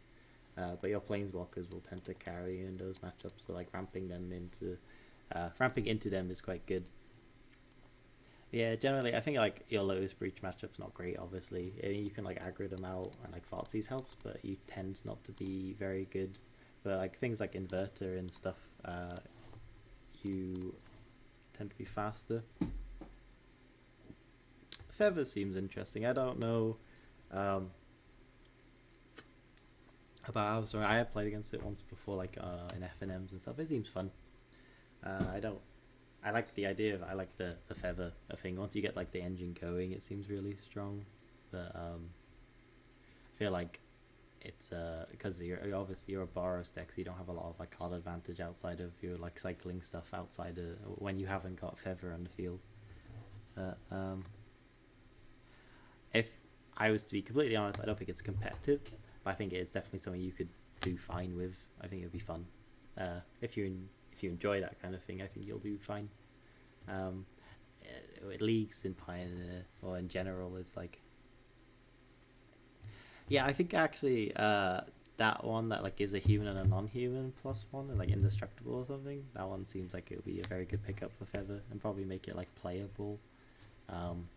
But your Planeswalkers will tend to carry you in those matchups, so like ramping into them is quite good. Yeah, generally, I think like your Lotus Breach matchup's not great. Obviously, you can like aggro them out, and like Thoughtseize helps, but you tend not to be very good. But like things like Inverter and stuff, you tend to be faster. Feather seems interesting. I don't know about how strong. I have played against it once before, like in FNMs and stuff. It seems fun. I like the idea of. I like the feather thing. Once you get like the engine going, it seems really strong. But I feel like it's because you're obviously you're a Boros deck, so you don't have a lot of like card advantage outside of your like cycling stuff outside of when you haven't got feather on the field. If I was to be completely honest, I don't think it's competitive, but I think it's definitely something you could do fine with. I think it'd be fun. If you enjoy that kind of thing, I think you'll do fine. Leagues in Pioneer or in general is like, yeah, I think actually that one that like gives a human and a non-human +1 and like indestructible or something. That one seems like it would be a very good pickup for Feather and probably make it like playable.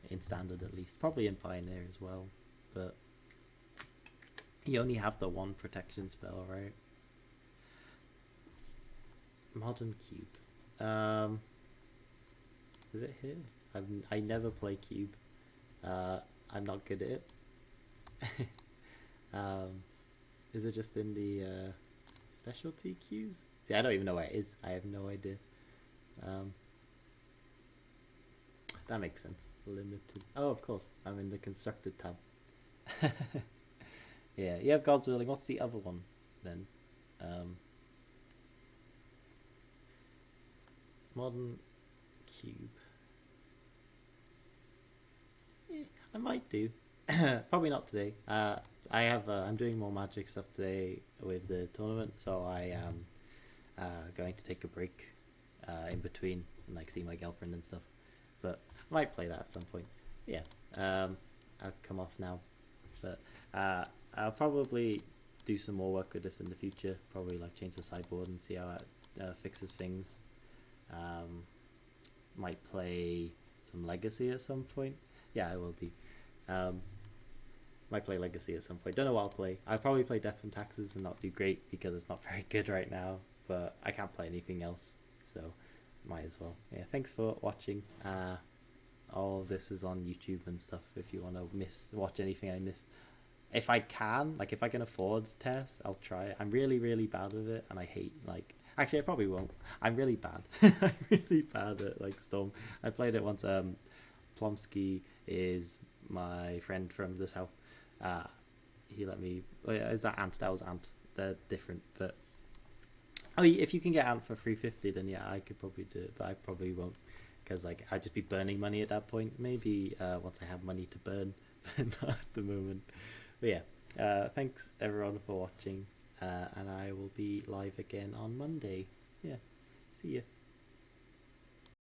in standard at least, probably in pioneer as well, but you only have the one protection spell, right? Modern cube. Is it here? I never play cube. I'm not good at it. Is it just in the specialty queues? See, I don't even know where it is. I have no idea. That makes sense. Limited. Oh, of course. I'm in the constructed tab. Yeah, you have God's Willing. What's the other one then? Modern cube. Yeah, I might do. Probably not today. I'm doing more Magic stuff today with the tournament, so I am going to take a break in between and like see my girlfriend and stuff. But I might play that at some point. Yeah, I'll come off now, but I'll probably do some more work with this in the future. Probably like change the sideboard and see how it fixes things. Might play some Legacy at some point. Yeah, I will do. Might play Legacy at some point. Don't know what I'll play. I'll probably play Death and Taxes and not do great because it's not very good right now. But I can't play anything else, so might as well. Yeah, thanks for watching. All of this is on YouTube and stuff. If you want to watch anything I missed, if I can, like if I can afford tests, I'll try it. I'm really, really bad with it, and I hate like. Actually, I probably won't. I'm really bad. I'm really bad at like Storm. I played it once. Plomsky is my friend from the south. He let me. Oh yeah, is that Ant? That was Ant. They're different, but if you can get Ant for 350, then yeah, I could probably do it. But I probably won't because like I'd just be burning money at that point. Maybe once I have money to burn, but not at the moment. But yeah, thanks everyone for watching. And I will be live again on Monday. Yeah, see ya.